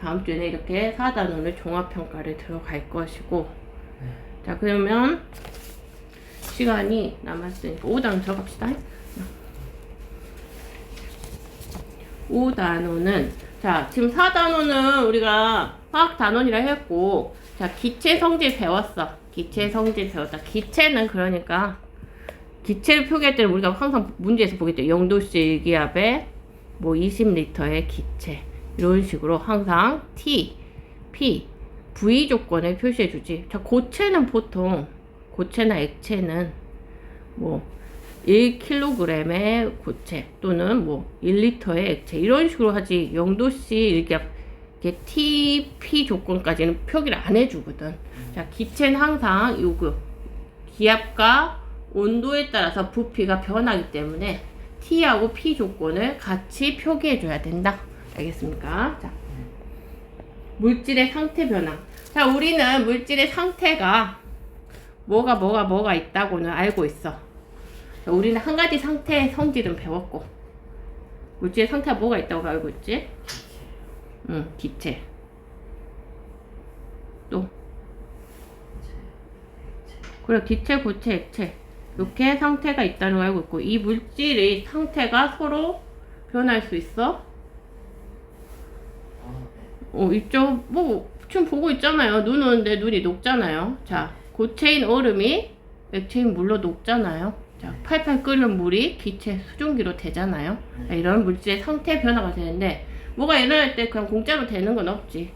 다음 주에는 이렇게 4단원을 종합평가를 들어갈 것이고, 자, 그러면 시간이 남았으니까 5단원 들어갑시다. 5단원은, 자, 지금 4단원은 우리가 화학단원이라 했고, 자, 기체 성질 배웠어. 기체 성질 배웠다. 기체는 그러니까, 기체를 표기할 때는 우리가 항상 문제에서 보겠죠. 0도씨 기압에 뭐 20리터의 기체. 이런 식으로 항상 T, P, V 조건을 표시해 주지. 자, 고체는 보통, 고체나 액체는 뭐 1kg의 고체 또는 뭐 1리터의 액체 이런 식으로 하지. 0도씨 이렇게 T, P 조건까지는 표기를 안 해주거든. 자, 기체는 항상 요거 기압과 온도에 따라서 부피가 변하기 때문에 T하고 P 조건을 같이 표기해 줘야 된다. 알겠습니까? 자, 물질의 상태 변화. 자, 우리는 물질의 상태가 뭐가 있다고는 알고 있어. 자, 우리는 한 가지 상태의 성질은 배웠고, 물질의 상태가 뭐가 있다고 알고 있지? 기체. 또 그래, 기체, 고체, 액체 이렇게 상태가 있다는 걸 알고 있고, 이 물질의 상태가 서로 변할 수 있어. 있죠. 뭐 지금 보고 있잖아요. 눈 오는데 눈이 녹잖아요. 자, 고체인 얼음이 액체인 물로 녹잖아요. 자, 팔팔 끓는 물이 기체 수증기로 되잖아요. 자, 이런 물질의 상태 변화가 되는데, 뭐가 일어날 때 그냥 공짜로 되는 건 없지.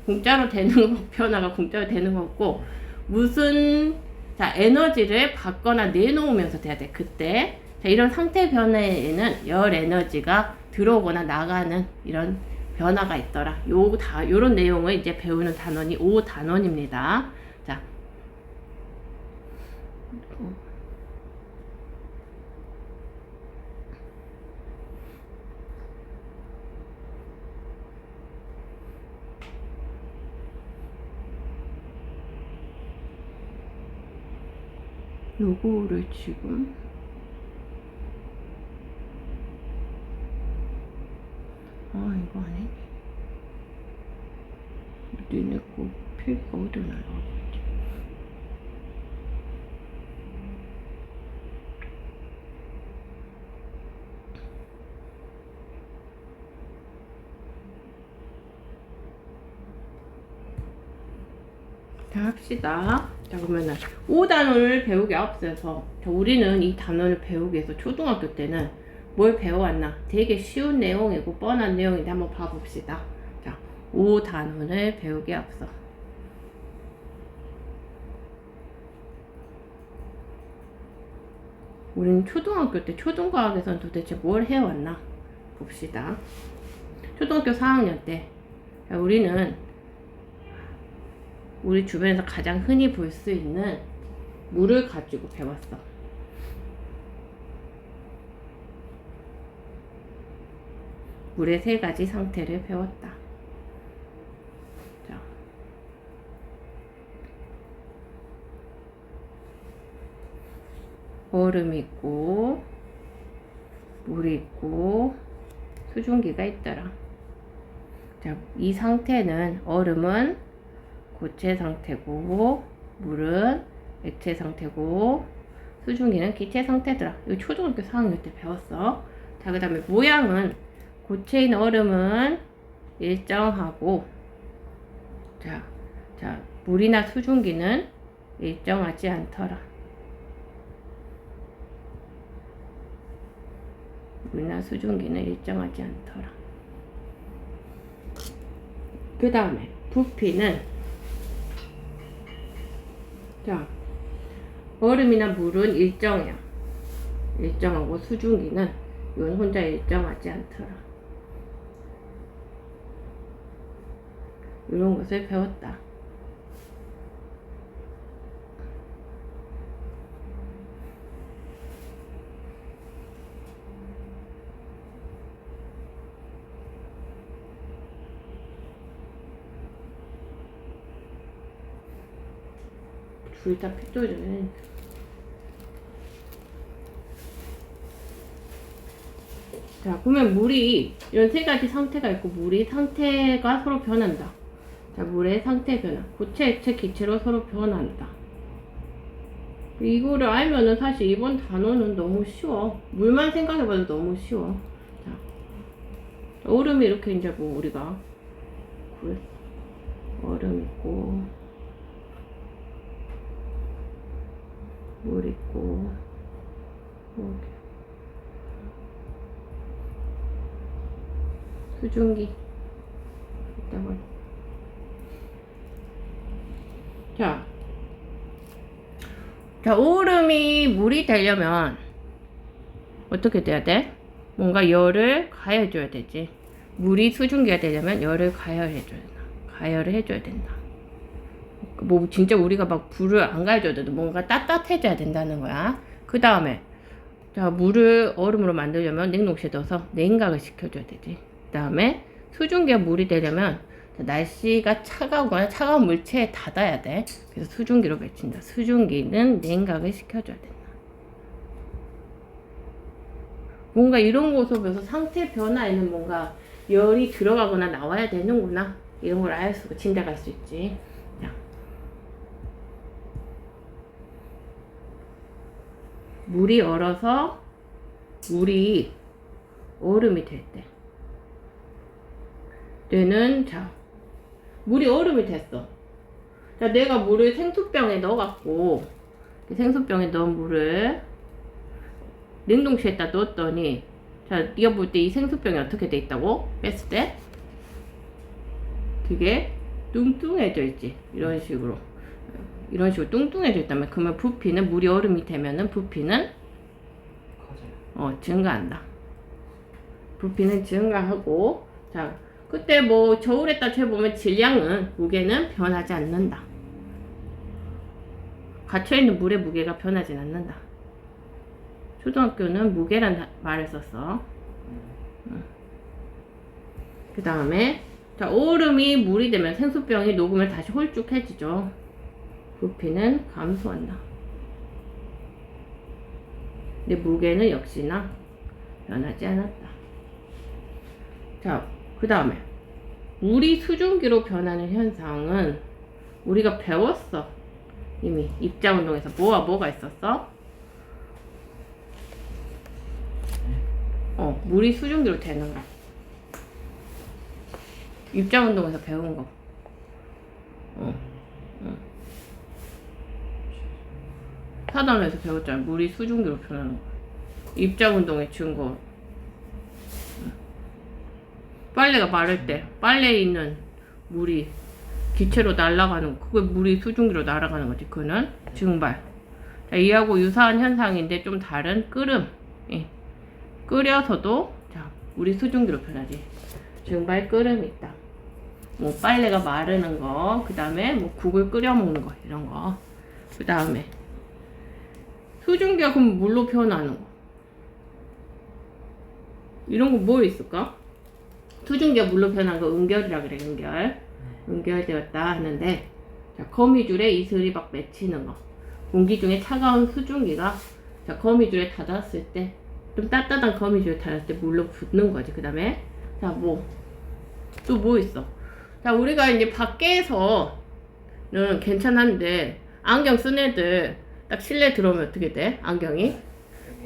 공짜로 되는 거, 변화가 공짜로 되는 거 없고, 무슨, 자, 에너지를 받거나 내놓으면서 돼야 돼. 그때. 자, 이런 상태 변화에는 열 에너지가 들어오거나 나가는 이런 변화가 있더라. 요런 내용을 이제 배우는 단원이 5단원입니다. 자. 요거를 지금 이거 아니네. 니네 거 필기가 어디로 날라가고 있지? 자, 합시다. 자, 그러면은 5단원을 배우기 앞서서 우리는 이 단원을 배우기 위해서 초등학교 때는 뭘 배워왔나? 되게 쉬운 내용이고 뻔한 내용인데 한번 봐봅시다. 자, 5단원을 배우기 앞서 우리는 초등학교 때 초등과학에서는 도대체 뭘 해왔나? 봅시다. 초등학교 4학년 때 우리는 우리 주변에서 가장 흔히 볼 수 있는 물을 가지고 배웠어. 물의 3가지 상태를 배웠다. 자, 얼음 있고 물 있고 수증기가 있더라. 자, 이 상태는 얼음은 고체 상태고 물은 액체 상태고 수증기는 기체 상태더라. 이거 초등학교 4학년 때 배웠어. 자, 그 다음에 모양은 고체인 얼음은 일정하고 자, 물이나 수증기는 일정하지 않더라. 물이나 수증기는 일정하지 않더라. 그 다음에 부피는 자, 얼음이나 물은 일정이야. 일정하고 수증기는 이건 혼자 일정하지 않더라. 이런 것을 배웠다. 둘 다 핏돌이네. 자, 그러면 물이 이런 3가지 상태가 있고 물이 상태가 서로 변한다. 자, 물의 상태 변화. 고체, 액체, 기체로 서로 변한다. 이거를 알면은 사실 이번 단어는 너무 쉬워. 물만 생각해봐도 너무 쉬워. 자, 얼음이 이렇게 이제 뭐 우리가 얼음 있고 물 있고 수증기 있다고. 자, 얼음이 물이 되려면 어떻게 돼야 돼? 뭔가 열을 가해줘야 되지. 물이 수증기가 되려면 열을 가열해줘야 된다. 가열을 해줘야 된다. 뭐 진짜 우리가 막 불을 안 가해줘도 뭔가 따뜻해져야 된다는 거야. 그 다음에 자, 물을 얼음으로 만들려면 냉동실에 넣어서 냉각을 시켜줘야 되지. 그 다음에 수증기가 물이 되려면 날씨가 차가우거나 차가운 물체에 닿아야 돼. 그래서 수증기로 맺힌다. 수증기는 냉각을 시켜줘야 된다. 뭔가 이런 곳에서 상태 변화에는 뭔가 열이 들어가거나 나와야 되는구나. 이런 걸 알 수, 짐작할 수 있지. 자. 물이 얼어서 물이 얼음이 될 때. 때는 자, 물이 얼음이 됐어. 자, 내가 물을 생수병에 넣어갖고 생수병에 넣은 물을 냉동실에다 넣었더니 자, 네가 볼 때 이 생수병이 어떻게 돼 있다고? 뺐을 때 되게 뚱뚱해져 있지. 이런 식으로 뚱뚱해져 있다면 그러면 부피는 물이 얼음이 되면은 부피는 증가한다. 부피는 증가하고 자, 그때 뭐 저울에다 재보면 질량은 무게는 변하지 않는다. 갇혀있는 물의 무게가 변하진 않는다. 초등학교는 무게란 말을 썼어. 그 다음에 자, 얼음이 물이 되면 생수병이 녹으면 다시 홀쭉해지죠. 부피는 감소한다. 근데 무게는 역시나 변하지 않았다. 자, 그 다음에 우리 수증기로 변하는 현상은 우리가 배웠어. 이미 입자운동에서 뭐가 있었어? 물이 수증기로 되는 거. 입자운동에서 배운 거. 사단에서 배웠잖아. 물이 수증기로 변하는 거. 입자운동의 증거. 빨래가 마를 때 빨래에 있는 물이 기체로 날아가는 거. 그게 물이 수증기로 날아가는 거지. 그거는 증발. 자, 이하고 유사한 현상인데 좀 다른 끓음. 예. 끓여서도 자, 물이 수증기로 변하지. 증발 끓음이 있다. 뭐 빨래가 마르는 거, 그 다음에 뭐 국을 끓여 먹는 거 이런 거. 그 다음에 수증기가 그럼 물로 변하는 거. 이런 거 뭐 있을까? 수증기가 물로 변한 거 응결이라 그래. 응결되었다 하는데, 자, 거미줄에 이슬이 막 맺히는 거. 공기 중에 차가운 수증기가 자, 거미줄에 닿았을 때, 좀 따뜻한 거미줄에 닿았을 때 물로 붙는 거지. 그 다음에 자, 또 뭐 있어? 자, 우리가 이제 밖에서는 괜찮은데 안경 쓴 애들 딱 실내 들어오면 어떻게 돼? 안경이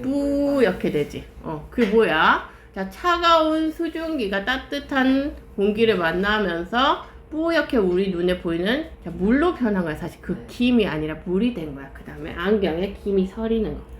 뿌옇게 되지. 그게 뭐야? 자, 차가운 수증기가 따뜻한 공기를 만나면서 뿌옇게 우리 눈에 보이는 자, 물로 변한 거야. 사실 그 김이 아니라 물이 된 거야. 그 다음에 안경에 김이 서리는 거.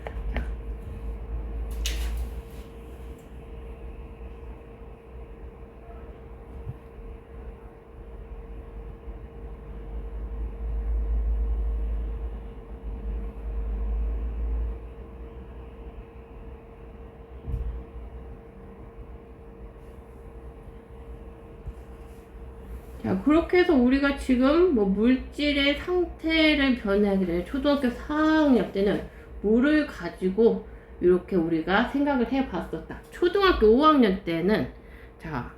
자, 그렇게 해서 우리가 지금 뭐 물질의 상태를 변하게 되는 초등학교 4학년 때는 물을 가지고 이렇게 우리가 생각을 해 봤었다. 초등학교 5학년 때는 자,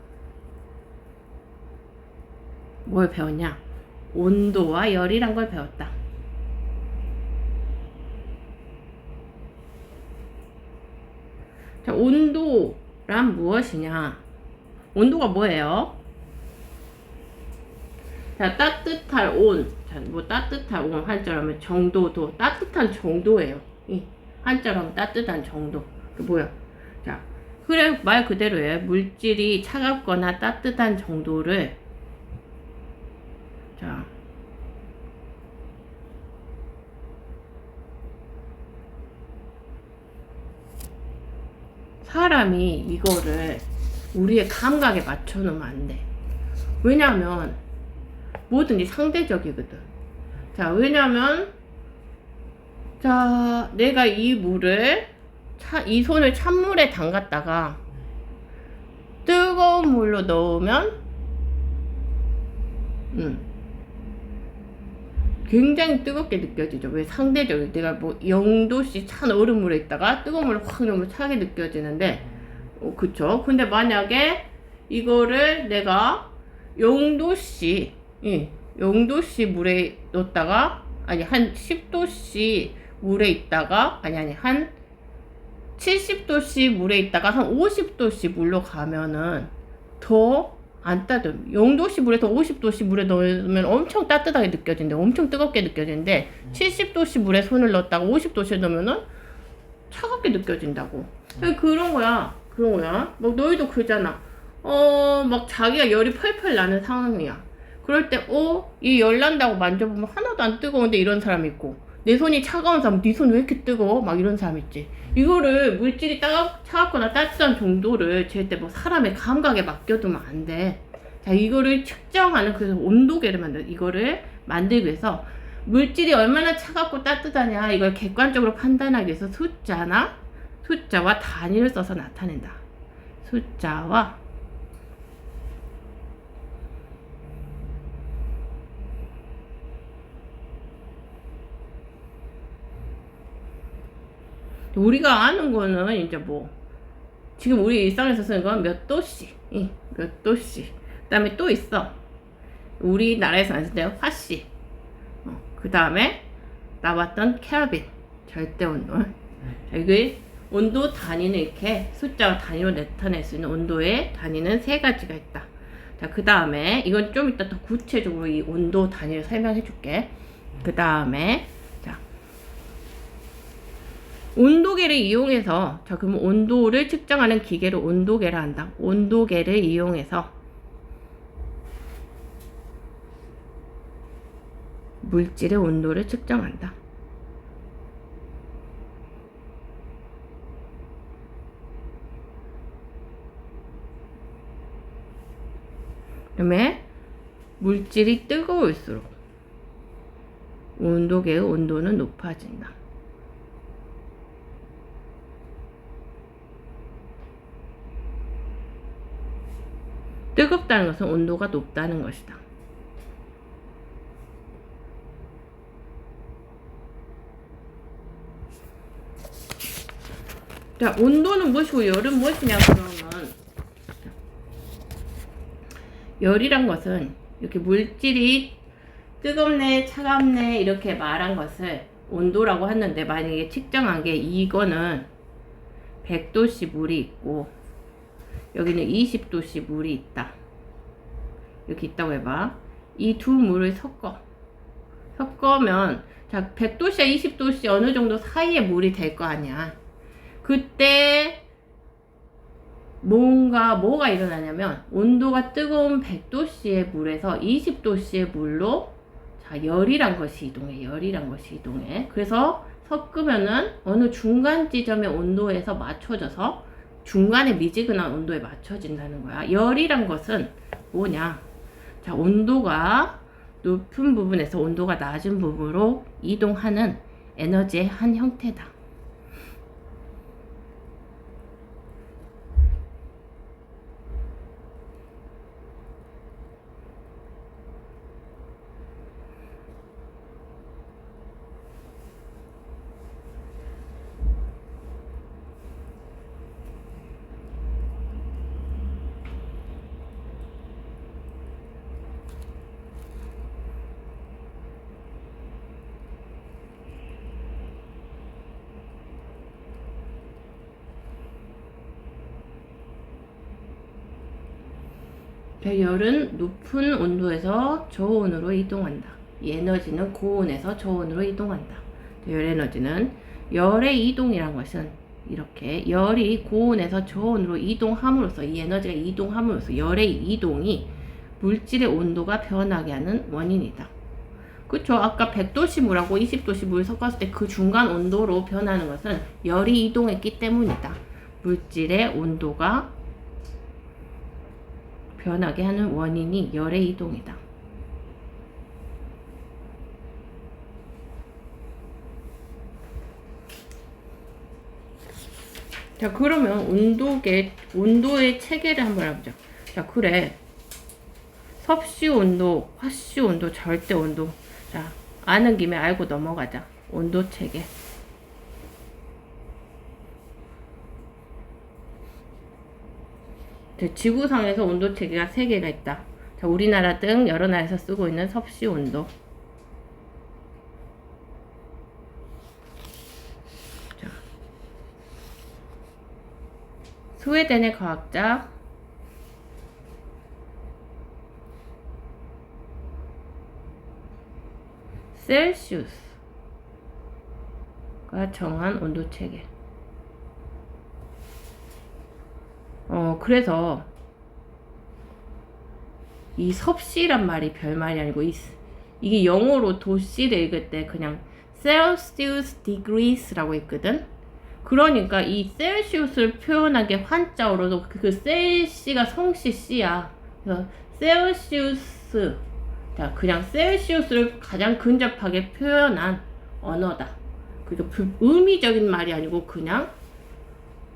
뭘 배웠냐? 온도와 열이란 걸 배웠다. 자, 온도란 무엇이냐? 온도가 뭐예요? 자, 따뜻할 온. 자, 뭐 따뜻할 온 한자로 하면 정도도 따뜻한 정도예요. 이 한자로 하면 따뜻한 정도. 그 뭐야? 자, 그래 말 그대로예요. 물질이 차갑거나 따뜻한 정도를 자, 사람이 이거를 우리의 감각에 맞춰 놓으면 안 돼. 왜냐면 뭐든지 상대적이거든. 자, 왜냐면 자, 내가 이 물을 이 손을 찬물에 담갔다가 뜨거운 물로 넣으면 굉장히 뜨겁게 느껴지죠. 왜? 상대적으로 내가 뭐 0도씨 찬 얼음물에 있다가 뜨거운 물을 확 넣으면 차게 느껴지는데 그쵸? 근데 만약에 이거를 내가 0도씨 0도씨 물에 넣었다가 아니 한 10도씨 물에 있다가 아니 한 70도씨 물에 있다가 한 50도씨 물로 가면은 더 안 따뜻해. 0도씨 물에서 50도씨 물에 넣으면 엄청 따뜻하게 느껴진대. 엄청 뜨겁게 느껴지는데 70도씨 물에 손을 넣었다가 50도씨에 넣으면은 차갑게 느껴진다고. 그런 거야. 막 너희도 그러잖아. 막 자기가 열이 펄펄 나는 상황이야. 그럴 때 이 열 난다고 만져보면 하나도 안 뜨거운데 이런 사람 있고, 내 손이 차가운 사람 네 손 왜 이렇게 뜨거워? 막 이런 사람 있지. 이거를 물질이 차갑거나 따뜻한 정도를 잴 때 뭐 사람의 감각에 맡겨두면 안 돼. 자, 이거를 측정하는 그래서 온도계를 이거를 만들기 위해서 물질이 얼마나 차갑고 따뜻하냐 이걸 객관적으로 판단하기 위해서 숫자와 단위를 써서 나타낸다. 숫자와 우리가 아는 거는 이제 뭐 지금 우리 일상에서 쓰는 건 몇 도씨, 몇 도씨. 그 다음에 또 있어. 우리나라에서 안 쓸 때 화씨. 그 다음에 나왔던 켈빈, 절대 온도. 이게 온도 단위는 이렇게 숫자 단위로 나타낼 수 있는 온도의 단위는 세 가지가 있다. 자, 그 다음에 이건 좀 이따 더 구체적으로 이 온도 단위를 설명해 줄게. 그 다음에 자, 온도계를 이용해서, 자, 그러면 온도를 측정하는 기계를 온도계라 한다. 온도계를 이용해서 물질의 온도를 측정한다. 그다음에 물질이 뜨거울수록 온도계의 온도는 높아진다. 뜨겁다는 것은 온도가 높다는 것이다. 자, 온도는 무엇이고 열은 무엇이냐 그러면, 열이란 것은 이렇게 물질이 뜨겁네 차갑네 이렇게 말한 것을 온도라고 했는데, 만약에 측정한 게 이거는 100도씨 물이 있고 여기는 20도씨 물이 있다, 이렇게 있다고 해봐. 이 두 물을 섞으면, 자, 100도씨와 20도씨 어느 정도 사이에 물이 될 거 아니야. 그때 뭐가 일어나냐면, 온도가 뜨거운 100도씨의 물에서 20도씨의 물로, 자, 열이란 것이 이동해. 그래서 섞으면은 어느 중간 지점의 온도에서 맞춰져서 중간에 미지근한 온도에 맞춰진다는 거야. 열이란 것은 뭐냐? 자, 온도가 높은 부분에서 온도가 낮은 부분으로 이동하는 에너지의 한 형태다. 열은 높은 온도에서 저온으로 이동한다. 이 에너지는 고온에서 저온으로 이동한다. 열 에너지는, 열의 이동이란 것은 이렇게 열이 고온에서 저온으로 이동함으로써, 이 에너지가 이동함으로써 열의 이동이 물질의 온도가 변하게 하는 원인이다. 그쵸? 아까 100도씨 물하고 20도씨 물 섞었을 때 그 중간 온도로 변하는 것은 열이 이동했기 때문이다. 물질의 온도가 변하게 하는 원인이 열의 이동이다. 자, 그러면 온도의 체계를 한번 해보자. 자, 그래. 섭씨 온도, 화씨 온도, 절대 온도. 자, 아는 김에 알고 넘어가자. 온도 체계. 지구상에서 온도 체계가 3개가 있다. 자, 우리나라 등 여러 나라에서 쓰고 있는 섭씨 온도. 자, 스웨덴의 과학자 셀시우스가 정한 온도 체계. 그래서 이 섭씨란 말이 별말이 아니고, 이게 영어로 도씨를 읽을 때 그냥 Celsius degrees라고 있거든. 그러니까 이 셀시우스를 표현하게 한자어로도 그 셀시가 성씨 씨야. 그래서 셀시우스, 자, 그냥 셀시우스를 가장 근접하게 표현한 언어다. 그러니까 의미적인 말이 아니고 그냥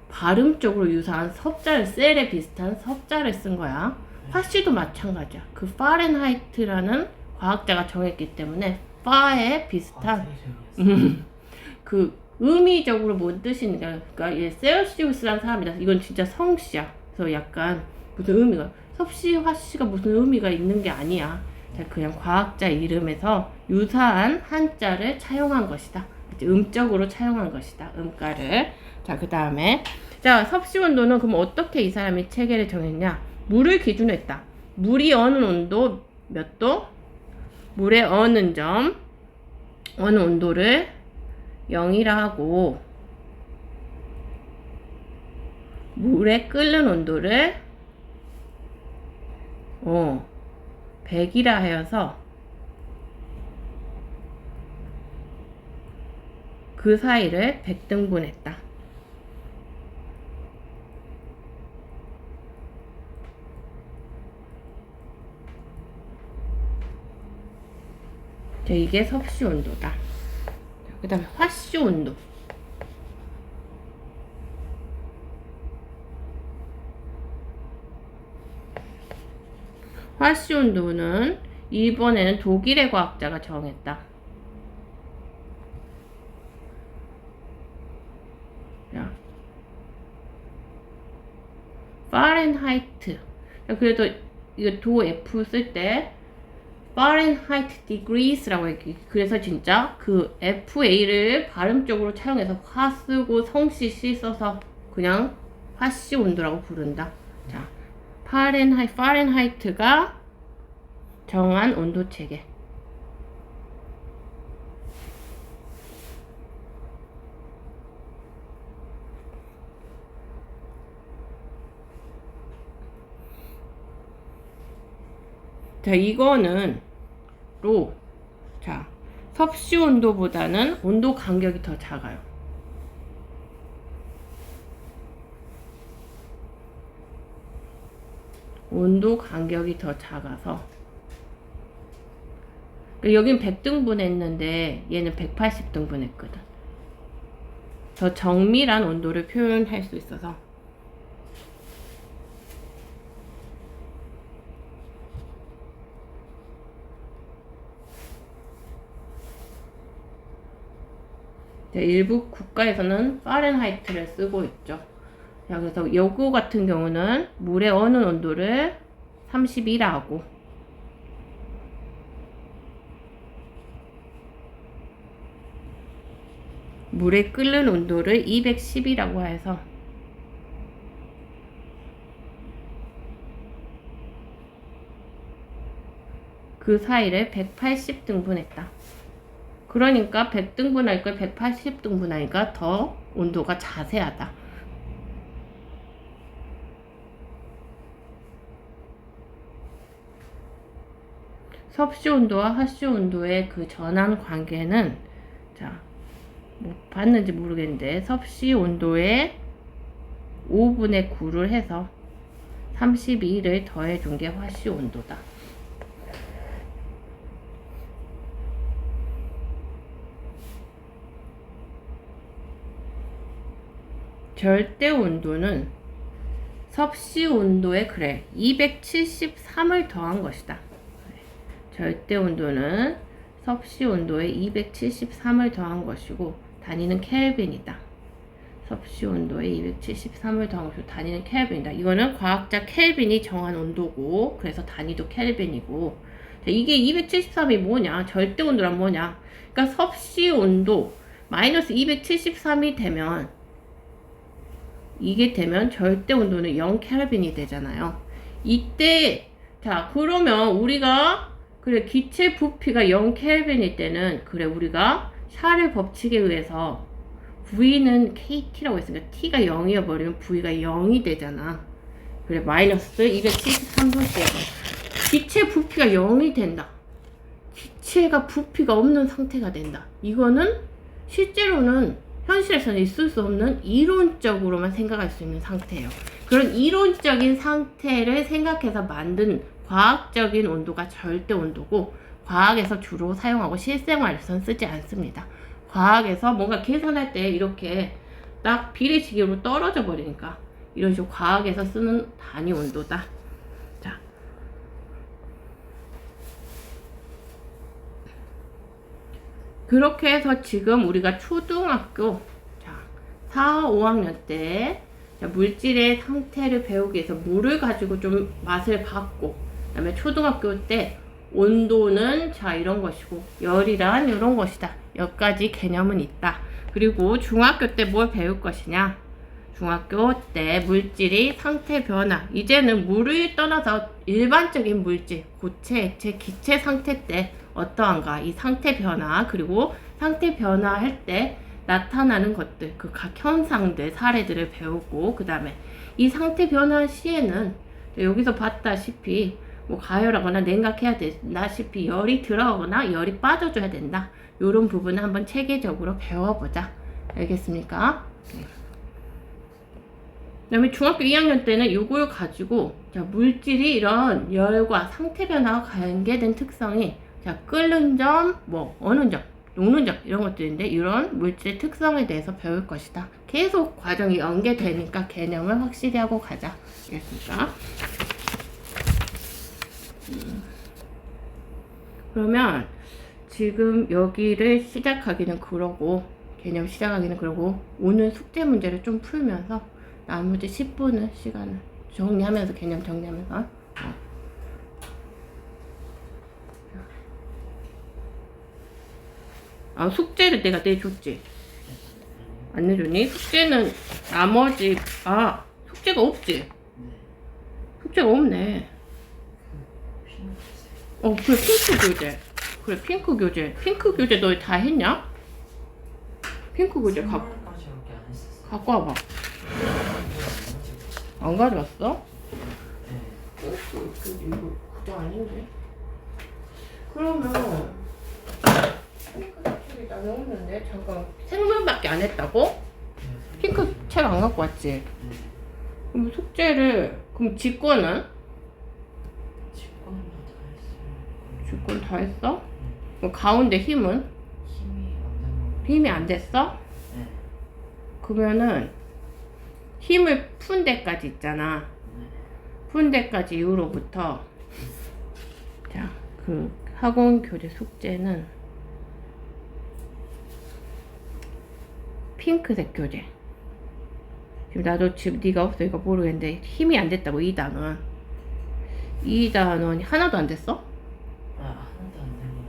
발음적으로 유사한 섭자를, 셀에 비슷한 섭자를 쓴 거야. 화씨도 마찬가지야. 그 파렌하이트라는 과학자가 정했기 때문에 파에 비슷한 그 의미적으로 뭔 뜻인가, 그러니까 얘 셀시우스라는 사람이다. 이건 진짜 성씨야. 그래서 약간 무슨 의미가, 섭씨, 화씨가 무슨 의미가 있는 게 아니야. 그냥 과학자 이름에서 유사한 한자를 차용한 것이다. 음적으로 차용한 것이다. 음가를. 자, 그 다음에 자, 섭씨 온도는 그럼 어떻게 이 사람이 체계를 정했냐? 물을 기준으로 했다. 물이 어느 온도 몇 도? 물의 어느 점 어느 온도를 0이라 하고 물의 끓는 온도를 100이라 하여서 그 사이를 100등분했다. 자, 이게 섭씨 온도다. 그 다음에 화씨 온도. 화씨 온도는 이번에는 독일의 과학자가 정했다. 자, 파렌하이트. 그래도 이거 도 F 쓸 때 파렌하이트 degrees라고 했기. 그래서 진짜 그 FA를 발음적으로 차용해서 화 쓰고 성씨 씨 써서 그냥 화씨 온도라고 부른다. 자, 파렌하이트가 정한 온도 체계. 자, 이거는 자, 섭씨 온도보다는 온도 간격이 더 작아요. 온도 간격이 더 작아서 여긴 100등분 했는데 얘는 180등분 했거든. 더 정밀한 온도를 표현할 수 있어서 일부 국가에서는 파렌하이트를 쓰고 있죠. 자, 그래서 요거 같은 경우는 물의 어느 온도를 32라고 물의 끓는 온도를 210이라고 해서 그 사이를 180등분 했다. 그러니까 100등분 할 걸 180등분 하니까 더 온도가 자세하다. 섭씨 온도와 화씨 온도의 그 전환 관계는 자, 뭐 봤는지 모르겠는데 섭씨 온도에 5분의 9를 해서 32를 더해준 게 화씨 온도다. 절대 온도는 섭씨 온도에 273을 더한 것이다. 절대 온도는 섭씨 온도에 273을 더한 것이고 단위는 켈빈이다. 섭씨 온도에 273을 더한 것이고 단위는 켈빈이다. 이거는 과학자 켈빈이 정한 온도고 그래서 단위도 켈빈이고. 자, 이게 273이 뭐냐? 절대 온도란 뭐냐? 그러니까 섭씨 온도 마이너스 273이 되면 이게 되면 절대 온도는 0켈빈이 되잖아요. 이때 자, 그러면 우리가 그래 기체 부피가 0켈빈일 때는 그래 우리가 샤를 법칙에 의해서 V는 KT라고 했으니까 T가 0이어 버리면 V가 0이 되잖아. 그래 마이너스 273도씨에서 기체 부피가 0이 된다. 기체가 부피가 없는 상태가 된다. 이거는 실제로는 현실에서는 있을 수 없는 이론적으로만 생각할 수 있는 상태예요. 그런 이론적인 상태를 생각해서 만든 과학적인 온도가 절대 온도고 과학에서 주로 사용하고 실생활에서는 쓰지 않습니다. 과학에서 뭔가 계산할 때 이렇게 딱 비례식으로 떨어져 버리니까 이런 식으로 과학에서 쓰는 단위 온도다. 자, 그렇게 해서 지금 우리가 초등학교 4, 5학년 때 물질의 상태를 배우기 위해서 물을 가지고 좀 맛을 봤고 그 다음에 초등학교 때 온도는 자 이런 것이고 열이란 이런 것이다. 여기까지 개념은 있다. 그리고 중학교 때 뭘 배울 것이냐? 중학교 때 물질이 상태 변화. 이제는 물을 떠나서 일반적인 물질, 고체, 액체, 기체 상태 때 어떠한가? 이 상태 변화, 그리고 상태 변화할 때 나타나는 것들, 그 각 현상들, 사례들을 배우고, 그 다음에 이 상태 변화 시에는 여기서 봤다시피 뭐 가열하거나 냉각해야 된다시피 열이 들어가거나 열이 빠져줘야 된다. 요런 부분을 한번 체계적으로 배워보자. 알겠습니까? 네. 그 다음에 중학교 2학년 때는 이걸 가지고 자, 물질이 이런 열과 상태 변화와 관계된 특성이 자, 끓는 점, 뭐 어느 점, 녹는 점 이런 것들인데 이런 물질의 특성에 대해서 배울 것이다. 계속 과정이 연계되니까 개념을 확실히 하고 가자. 알겠습니까? 그러면 지금 여기를 시작하기는 그러고 개념 시작하기는 그러고 오늘 숙제 문제를 좀 풀면서 나머지 10분은 시간을 정리하면서 개념 정리하면서 숙제를 내가 내줬지? 안 내줬니? 숙제는 나머지 숙제가 없지? 숙제가 없네. 그래 핑크 교재. 그래 핑크 교재. 핑크 교재 너 다 했냐? 핑크 교재 갖고 와봐. 안 가져왔어? 이거 그거 아닌데. 그러면 핑크 책이 나 없는데 잠깐 생물밖에 안 했다고? 핑크 책 안 갖고 왔지? 그럼 숙제를 그럼 직권은? 직권 다 했어? 그럼 가운데 힘은? 힘이 안 됐어? 네. 그러면은 힘을 푼 데까지 있잖아. 푼 데까지 이후로부터 자, 그 학원 교재 숙제는 핑크색 교재. 지금 나도 지금 네가 없으니까 모르겠는데 힘이 안 됐다고 2단원. 2단원이 하나도 안 됐어? 하나도 안 된 건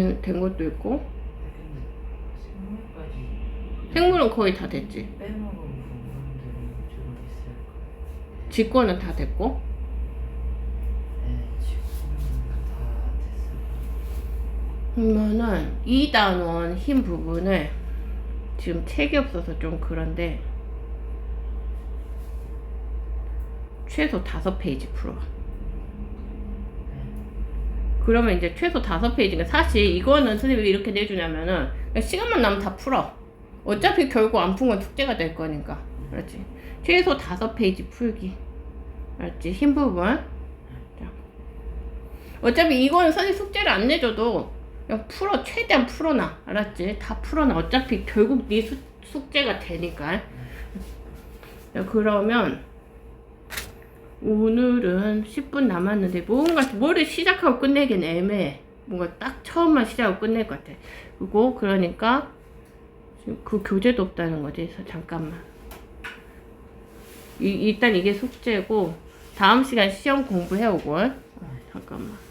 아니고 된 것도 있고. 근데 생물까지 생물은 거의 다 됐지. 빼먹은 부분들은 주로 있을 거예요. 직권은 다 됐고. 네, 지금은 다 됐을 그러면은 2단원 힘 부분을 지금 책이 없어서 좀 그런데 최소 5페이지 풀어. 그러면 이제 최소 5페이지니까 사실 이거는 선생님이 이렇게 내주냐면은 그냥 시간만 나면 다 풀어. 어차피 결국 안 푼 건 숙제가 될 거니까. 그렇지. 최소 5페이지 풀기. 알았지? 힘 부분. 자. 어차피 이거는 선생님 숙제를 안 내줘도 그냥 풀어. 최대한 풀어놔. 알았지? 다 풀어놔. 어차피 결국 네 숙제가 되니까. 자, 그러면 오늘은 10분 남았는데 뭐를 시작하고 끝내긴 애매해. 뭔가 딱 처음만 시작하고 끝낼 것 같아. 그러니까 지금 그 교재도 없다는 거지. 그래서 잠깐만. 일단 이게 숙제고 다음 시간 시험 공부해오고. 잠깐만.